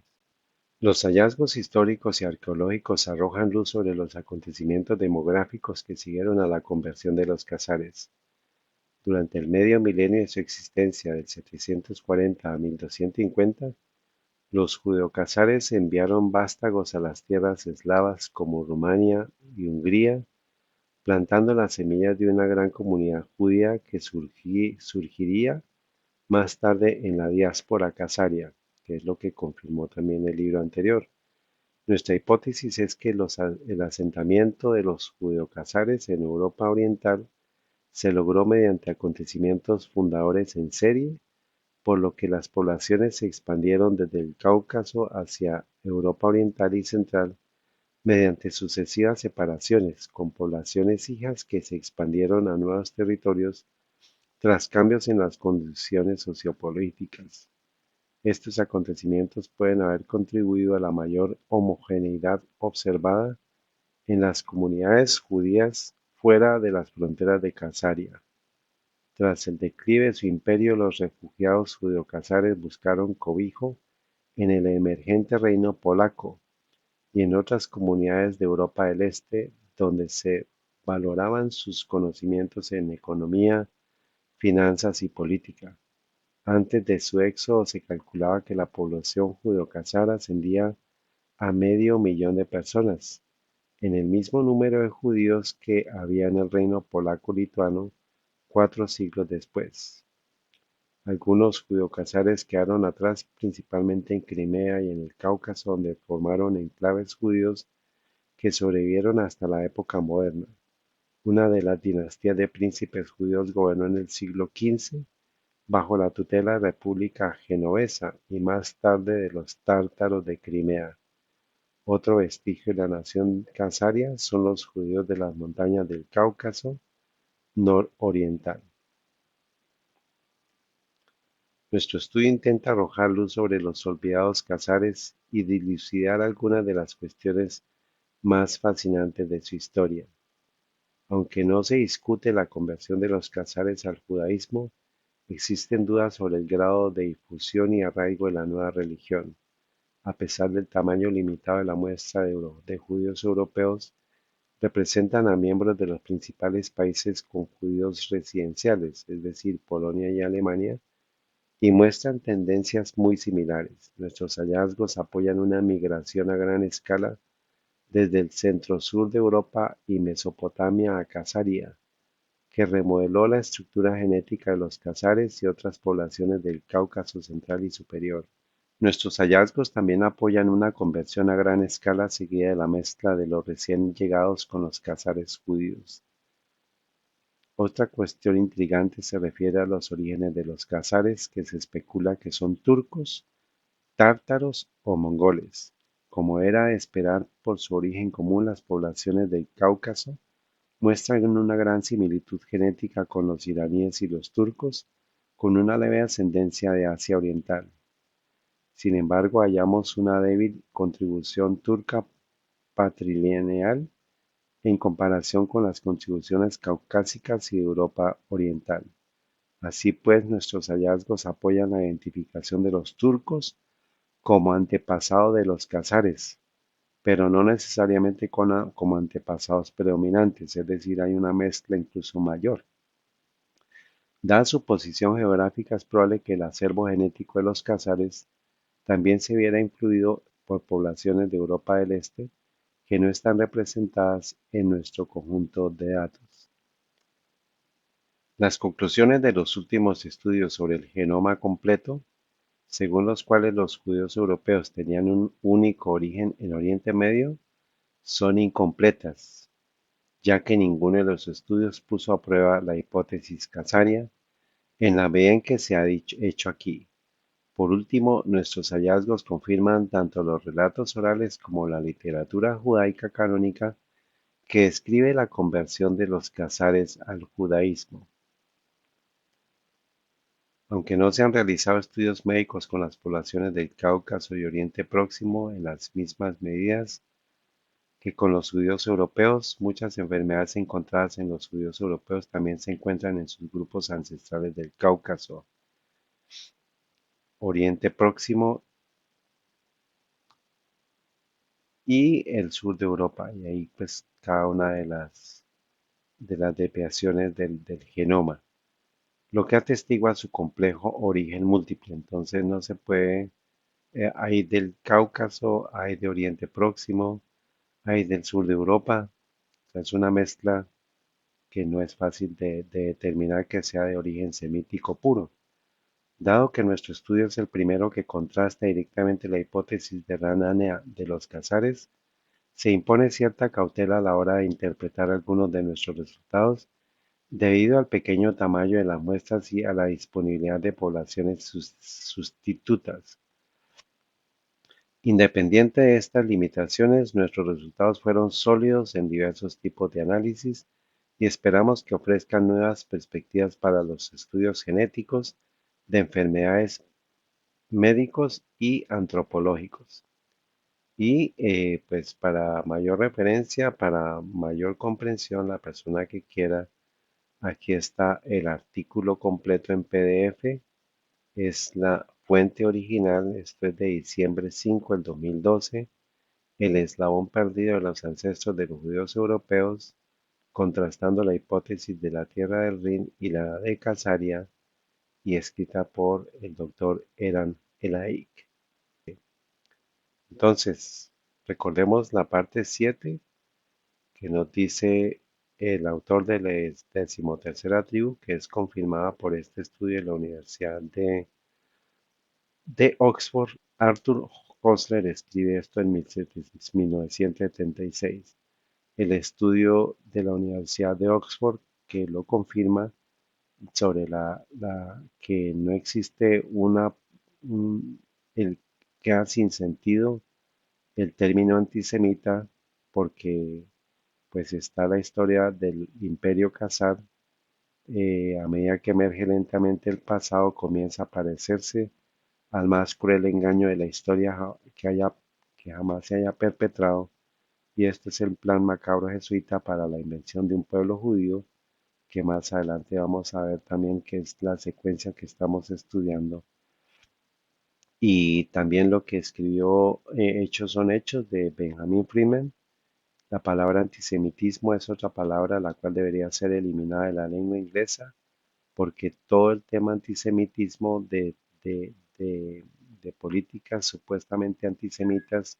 Los hallazgos históricos y arqueológicos arrojan luz sobre los acontecimientos demográficos que siguieron a la conversión de los casares. Durante el medio milenio de su existencia, del 740 a 1250, los judeocasares enviaron vástagos a las tierras eslavas como Rumania y Hungría, plantando las semillas de una gran comunidad judía que surgiría más tarde en la diáspora casaria, que es lo que confirmó también el libro anterior. Nuestra hipótesis es que el asentamiento de los judeocasares en Europa Oriental se logró mediante acontecimientos fundadores en serie, por lo que las poblaciones se expandieron desde el Cáucaso hacia Europa Oriental y Central mediante sucesivas separaciones, con poblaciones hijas que se expandieron a nuevos territorios tras cambios en las condiciones sociopolíticas. Estos acontecimientos pueden haber contribuido a la mayor homogeneidad observada en las comunidades judías fuera de las fronteras de Casaria. Tras el declive de su imperio, los refugiados judeocasares buscaron cobijo en el emergente reino polaco y en otras comunidades de Europa del Este, donde se valoraban sus conocimientos en economía, finanzas y política. Antes de su éxodo se calculaba que la población judeocasara ascendía a medio millón de personas, en el mismo número de judíos que había en el reino polaco-lituano 4 siglos después. Algunos judeocasares quedaron atrás, principalmente en Crimea y en el Cáucaso, donde formaron enclaves judíos que sobrevivieron hasta la época moderna. Una de las dinastías de príncipes judíos gobernó en el siglo XV bajo la tutela de la República Genovesa y más tarde de los tártaros de Crimea. Otro vestigio de la nación casaria son los judíos de las montañas del Cáucaso nororiental. Nuestro estudio intenta arrojar luz sobre los olvidados casares y dilucidar algunas de las cuestiones más fascinantes de su historia. Aunque no se discute la conversión de los casares al judaísmo, existen dudas sobre el grado de difusión y arraigo de la nueva religión. A pesar del tamaño limitado de la muestra de judíos europeos, representan a miembros de los principales países con judíos residenciales, es decir, Polonia y Alemania, y muestran tendencias muy similares. Nuestros hallazgos apoyan una migración a gran escala desde el centro-sur de Europa y Mesopotamia a Casaria, que remodeló la estructura genética de los casares y otras poblaciones del Cáucaso central y superior. Nuestros hallazgos también apoyan una conversión a gran escala seguida de la mezcla de los recién llegados con los casares judíos. Otra cuestión intrigante se refiere a los orígenes de los casares, que se especula que son turcos, tártaros o mongoles. Como era de esperar por su origen común, las poblaciones del Cáucaso muestran una gran similitud genética con los iraníes y los turcos, con una leve ascendencia de Asia Oriental. Sin embargo, hallamos una débil contribución turca patrilineal en comparación con las contribuciones caucásicas y de Europa Oriental. Así pues, nuestros hallazgos apoyan la identificación de los turcos como antepasado de los casares, pero no necesariamente como antepasados predominantes, es decir, hay una mezcla incluso mayor. Dada su posición geográfica, es probable que el acervo genético de los casares también se viera influido por poblaciones de Europa del Este que no están representadas en nuestro conjunto de datos. Las conclusiones de los últimos estudios sobre el genoma completo, según los cuales los judíos europeos tenían un único origen en Oriente Medio, son incompletas, ya que ninguno de los estudios puso a prueba la hipótesis casaria en la medida en que se ha hecho aquí. Por último, nuestros hallazgos confirman tanto los relatos orales como la literatura judaica canónica que describe la conversión de los casares al judaísmo. Aunque no se han realizado estudios médicos con las poblaciones del Cáucaso y Oriente Próximo en las mismas medidas que con los judíos europeos, muchas enfermedades encontradas en los judíos europeos también se encuentran en sus grupos ancestrales del Cáucaso, Oriente Próximo y el sur de Europa. Y ahí pues cada una de las desviaciones del genoma, lo que atestigua su complejo origen múltiple. Entonces no se puede, hay del Cáucaso, hay de Oriente Próximo, hay del sur de Europa. O sea, es una mezcla que no es fácil de determinar que sea de origen semítico puro. Dado que nuestro estudio es el primero que contrasta directamente la hipótesis de Ranania de los casares, se impone cierta cautela a la hora de interpretar algunos de nuestros resultados debido al pequeño tamaño de las muestras y a la disponibilidad de poblaciones sustitutas. Independiente de estas limitaciones, nuestros resultados fueron sólidos en diversos tipos de análisis y esperamos que ofrezcan nuevas perspectivas para los estudios genéticos de enfermedades médicos y antropológicos. Y pues para mayor referencia, para mayor comprensión, la persona que quiera, aquí está el artículo completo en PDF. Es la fuente original, esto es de diciembre 5 del 2012, el eslabón perdido de los ancestros de los judíos europeos, contrastando la hipótesis de la tierra del Rin y la de Casaria, y escrita por el doctor Eran Elaik. Entonces, recordemos la parte 7 que nos dice el autor de la decimotercera tribu, que es confirmada por este estudio de la Universidad de Oxford. Arthur Koestler escribe esto en 1976. El estudio de la Universidad de Oxford que lo confirma sobre que no existe el queda sin sentido el término antisemita porque pues está la historia del Imperio Khazar. A medida que emerge lentamente el pasado, comienza a parecerse al más cruel engaño de la historia que jamás se haya perpetrado, y este es el plan macabro jesuita para la invención de un pueblo judío, que más adelante vamos a ver también que es la secuencia que estamos estudiando. Y también lo que escribió Hechos son Hechos de Benjamin Freeman. La palabra antisemitismo es otra palabra la cual debería ser eliminada de la lengua inglesa porque todo el tema antisemitismo de políticas supuestamente antisemitas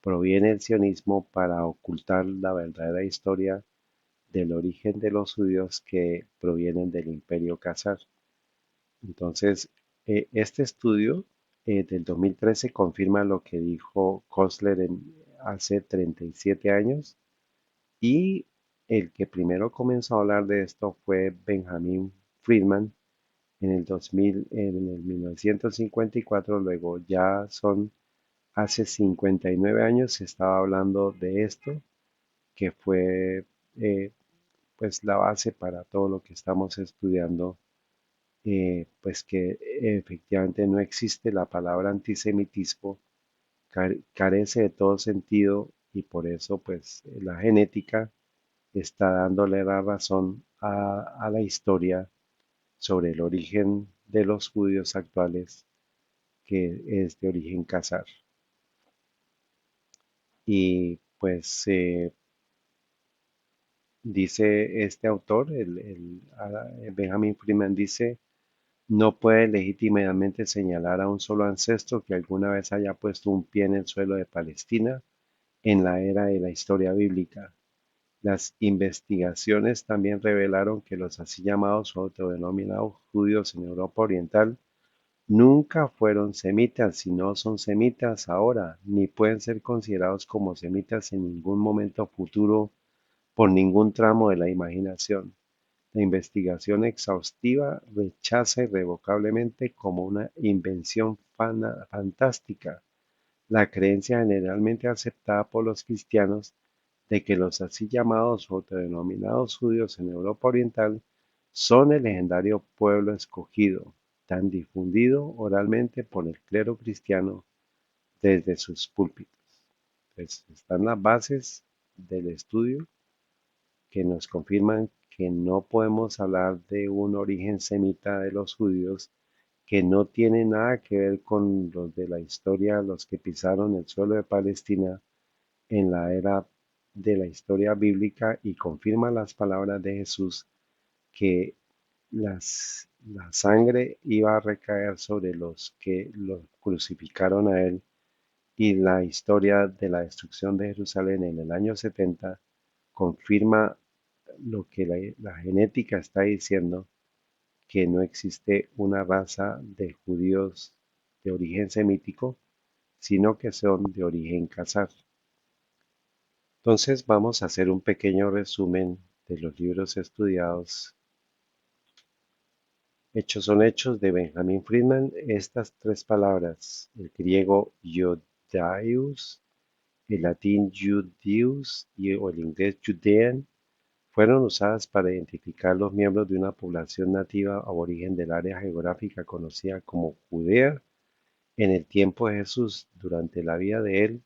proviene del sionismo para ocultar la verdadera historia del origen de los judíos que provienen del Imperio Khazar. Entonces, este estudio del 2013 confirma lo que dijo Kostler hace 37 años, y el que primero comenzó a hablar de esto fue Benjamin Friedman en el 2000, en el 1954. Luego ya hace 59 años se estaba hablando de esto, que fue eh, pues la base para todo lo que estamos estudiando, pues que efectivamente no existe la palabra antisemitismo, carece de todo sentido, y por eso pues la genética está dándole la razón a la historia sobre el origen de los judíos actuales, que es de origen khazar. Y pues dice este autor, Benjamin Freeman dice, no puede legítimamente señalar a un solo ancestro que alguna vez haya puesto un pie en el suelo de Palestina en la era de la historia bíblica. Las investigaciones también revelaron que los así llamados o autodenominados judíos en Europa Oriental nunca fueron semitas, si no son semitas ahora, ni pueden ser considerados como semitas en ningún momento futuro por ningún tramo de la imaginación. La investigación exhaustiva rechaza irrevocablemente como una invención fantástica la creencia generalmente aceptada por los cristianos de que los así llamados o autodenominados judíos en Europa Oriental son el legendario pueblo escogido, tan difundido oralmente por el clero cristiano desde sus púlpitos. Pues están las bases del estudio que nos confirman que no podemos hablar de un origen semita de los judíos que no tiene nada que ver con los de la historia, los que pisaron el suelo de Palestina en la era de la historia bíblica y confirma las palabras de Jesús que la sangre iba a recaer sobre los que lo crucificaron a él y la historia de la destrucción de Jerusalén en el año 70 confirma lo que la genética está diciendo, que no existe una raza de judíos de origen semítico, sino que son de origen khazar. Entonces vamos a hacer un pequeño resumen de los libros estudiados. Hechos son hechos de Benjamin Friedman. Estas tres palabras, el griego Judaius, el latín Judeus o el inglés Judean, fueron usadas para identificar los miembros de una población nativa aborigen del área geográfica conocida como Judea en el tiempo de Jesús. Durante la vida de él,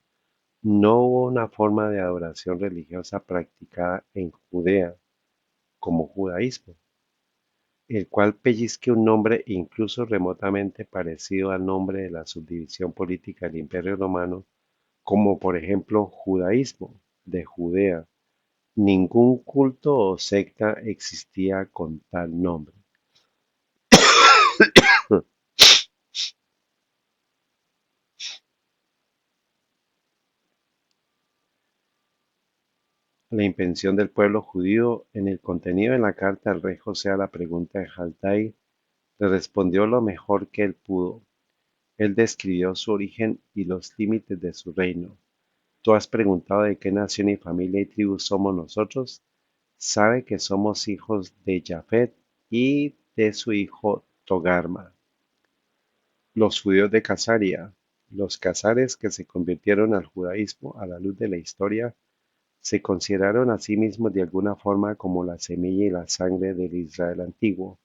no hubo una forma de adoración religiosa practicada en Judea como judaísmo, el cual pellizque un nombre incluso remotamente parecido al nombre de la subdivisión política del Imperio Romano, como por ejemplo judaísmo, de Judea. Ningún culto o secta existía con tal nombre. La invención del pueblo judío. En el contenido de la carta el rey José a la pregunta de Jaltai le respondió lo mejor que él pudo. Él describió su origen y los límites de su reino. Tú has preguntado de qué nación y familia y tribu somos nosotros. Sabe que somos hijos de Jafet y de su hijo Togarma. Los judíos de Casaria. Los casares que se convirtieron al judaísmo a la luz de la historia se consideraron a sí mismos de alguna forma como la semilla y la sangre del Israel antiguo.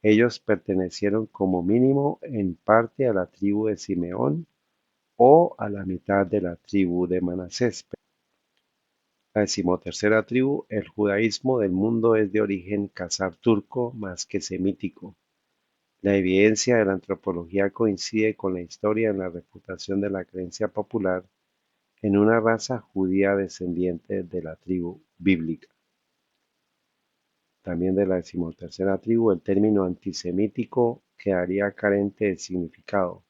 Ellos pertenecieron como mínimo en parte a la tribu de Simeón o a la mitad de la tribu de Manasés. La decimotercera tribu, el judaísmo del mundo es de origen khazar turco más que semítico. La evidencia de la antropología coincide con la historia en la reputación de la creencia popular en una raza judía descendiente de la tribu bíblica. También de la decimotercera tribu, el término antisemítico quedaría carente de significado.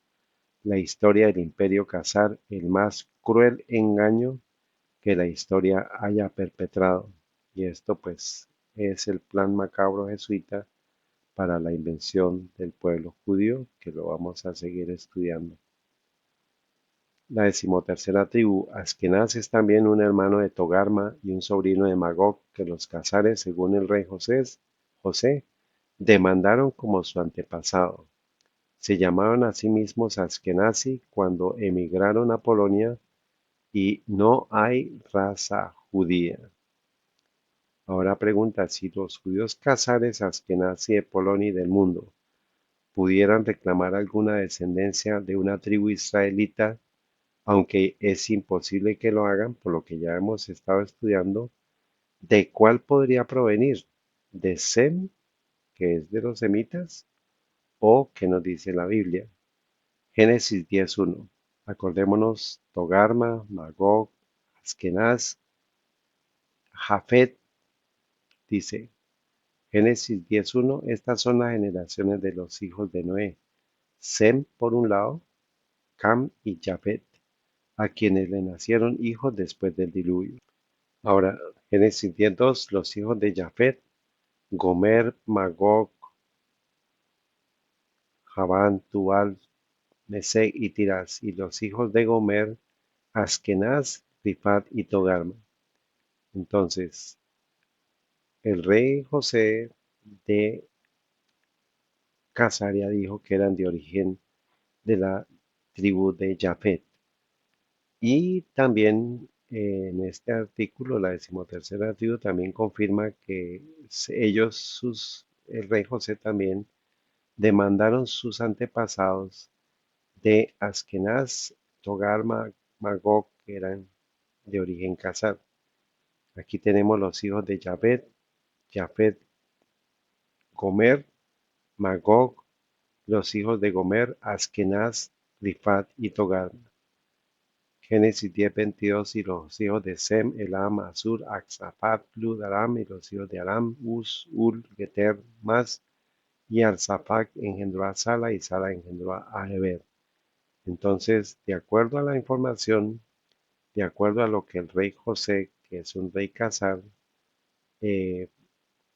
La historia del imperio khazar, el más cruel engaño que la historia haya perpetrado. Y esto pues es el plan macabro jesuita para la invención del pueblo judío, que lo vamos a seguir estudiando. La decimotercera tribu, Askenaz, es también un hermano de Togarma y un sobrino de Magog que los cazares, según el rey José, demandaron como su antepasado. Se llamaban a sí mismos Askenazi cuando emigraron a Polonia y no hay raza judía. Ahora pregunta si los judíos cazares Askenazi de Polonia y del mundo pudieran reclamar alguna descendencia de una tribu israelita, aunque es imposible que lo hagan, por lo que ya hemos estado estudiando, ¿de cuál podría provenir? ¿De Sem, que es de los semitas? ¿O qué nos dice la Biblia? Génesis 10.1. Acordémonos, Togarma, Magog, Askenaz, Jafet, dice Génesis 10:1, estas son las generaciones de los hijos de Noé. Sem por un lado, Cam y Jafet, a quienes le nacieron hijos después del diluvio. Ahora, Génesis 10:2, los hijos de Jafet, Gomer, Magog, Javán, Tubal, Mesec y Tiras, y los hijos de Gomer, Askenaz, Rifat y Togarma. Entonces, el rey José de Casaria dijo que eran de origen de la tribu de Jafet. Y también en este artículo, la decimotercera tribu también confirma que el rey José también demandaron sus antepasados de Askenaz, Togarma, Magog, que eran de origen casar. Aquí tenemos los hijos de Jafet, Gomer, Magog, los hijos de Gomer, Askenaz, Rifat y Togarma. Génesis 10:22 y los hijos de Sem, Elam, Asur, Axaphat, Lud, Aram y los hijos de Aram, Uz, Ul, Geter, Mas y Alzaphat engendró a Sala y Sala engendró a Heber. Entonces, de acuerdo a la información, de acuerdo a lo que el rey José, que es un rey casar, eh,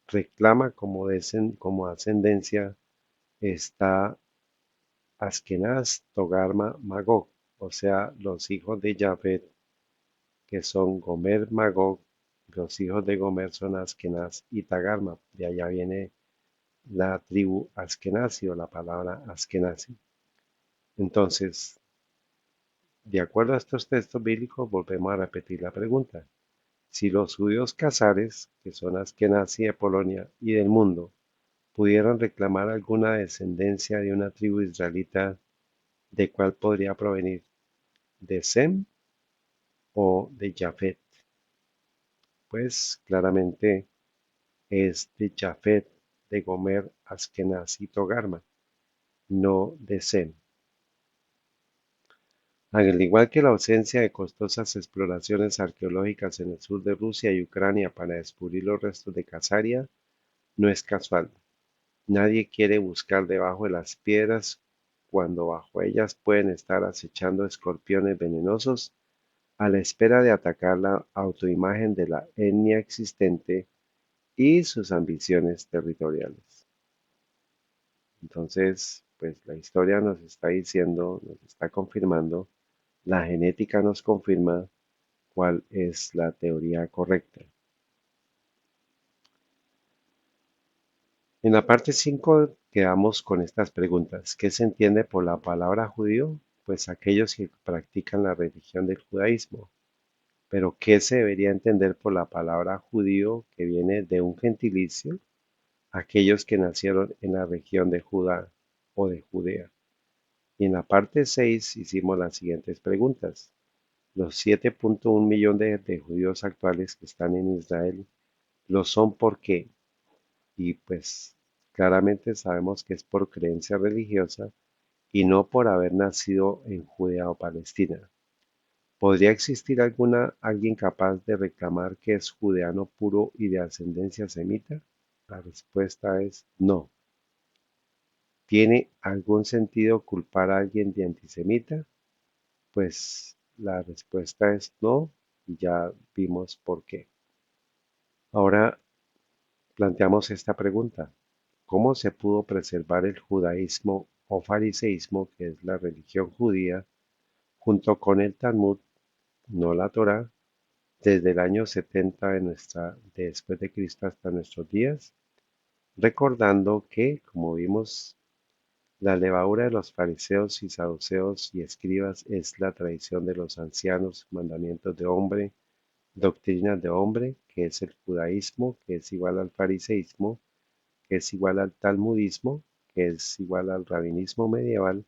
reclama como ascendencia, está Askenaz, Togarma, Magog, o sea, los hijos de Jafet, que son Gomer, Magog, los hijos de Gomer son Askenaz y Tagarma, de allá viene la tribu Askenazi o la palabra Askenazi. Entonces, de acuerdo a estos textos bíblicos, volvemos a repetir la pregunta. Si los judíos casares, que son Askenazi de Polonia y del mundo, pudieran reclamar alguna descendencia de una tribu israelita, ¿de cuál podría provenir? ¿De Sem o de Jafet? Pues claramente es de Jafet, de Gomer, Askenaz y Togarma, no de Sem. Al igual que la ausencia de costosas exploraciones arqueológicas en el sur de Rusia y Ucrania para descubrir los restos de Casaria, no es casual. Nadie quiere buscar debajo de las piedras cuando bajo ellas pueden estar acechando escorpiones venenosos a la espera de atacar la autoimagen de la etnia existente y sus ambiciones territoriales. Entonces, pues la historia nos está diciendo, nos está confirmando, la genética nos confirma cuál es la teoría correcta. En la parte 5 quedamos con estas preguntas. ¿Qué se entiende por la palabra judío? Pues aquellos que practican la religión del judaísmo. Pero ¿qué se debería entender por la palabra judío que viene de un gentilicio? Aquellos que nacieron en la región de Judá o de Judea. Y en la parte 6 hicimos las siguientes preguntas. Los 7.1 millones de judíos actuales que están en Israel lo son porque, y pues claramente sabemos que es por creencia religiosa y no por haber nacido en Judea o Palestina. ¿Podría existir alguien capaz de reclamar que es judeano puro y de ascendencia semita? La respuesta es no. ¿Tiene algún sentido culpar a alguien de antisemita? Pues la respuesta es no y ya vimos por qué. Ahora planteamos esta pregunta. ¿Cómo se pudo preservar el judaísmo o fariseísmo, que es la religión judía, junto con el Talmud, no la Torá, desde el año 70 después de Cristo hasta nuestros días? Recordando que, como vimos, la levadura de los fariseos y saduceos y escribas es la tradición de los ancianos, mandamientos de hombre, doctrinas de hombre, que es el judaísmo, que es igual al fariseísmo, que es igual al talmudismo, que es igual al rabinismo medieval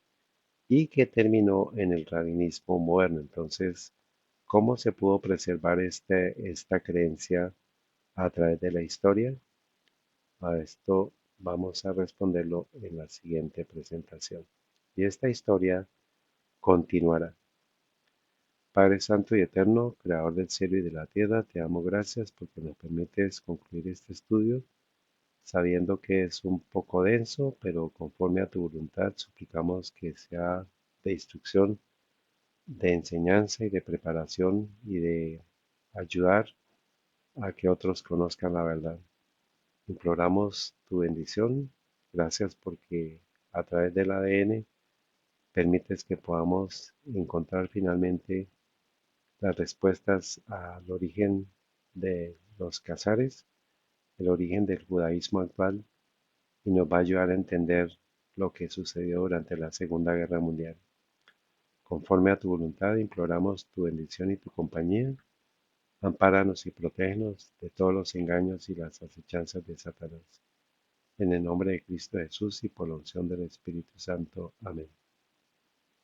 y que terminó en el rabinismo moderno. Entonces, ¿cómo se pudo preservar esta creencia a través de la historia? A esto vamos a responderlo en la siguiente presentación. Y esta historia continuará. Padre Santo y Eterno, Creador del cielo y de la tierra, te damos gracias porque nos permites concluir este estudio, sabiendo que es un poco denso, pero conforme a tu voluntad, suplicamos que sea de instrucción, de enseñanza y de preparación y de ayudar a que otros conozcan la verdad. Imploramos tu bendición. Gracias porque a través del ADN permites que podamos encontrar finalmente las respuestas al origen de los Casares, el origen del judaísmo actual, y nos va a ayudar a entender lo que sucedió durante la Segunda Guerra Mundial. Conforme a tu voluntad, imploramos tu bendición y tu compañía. Ampáranos y protégenos de todos los engaños y las acechanzas de Satanás. En el nombre de Cristo Jesús y por la unción del Espíritu Santo. Amén.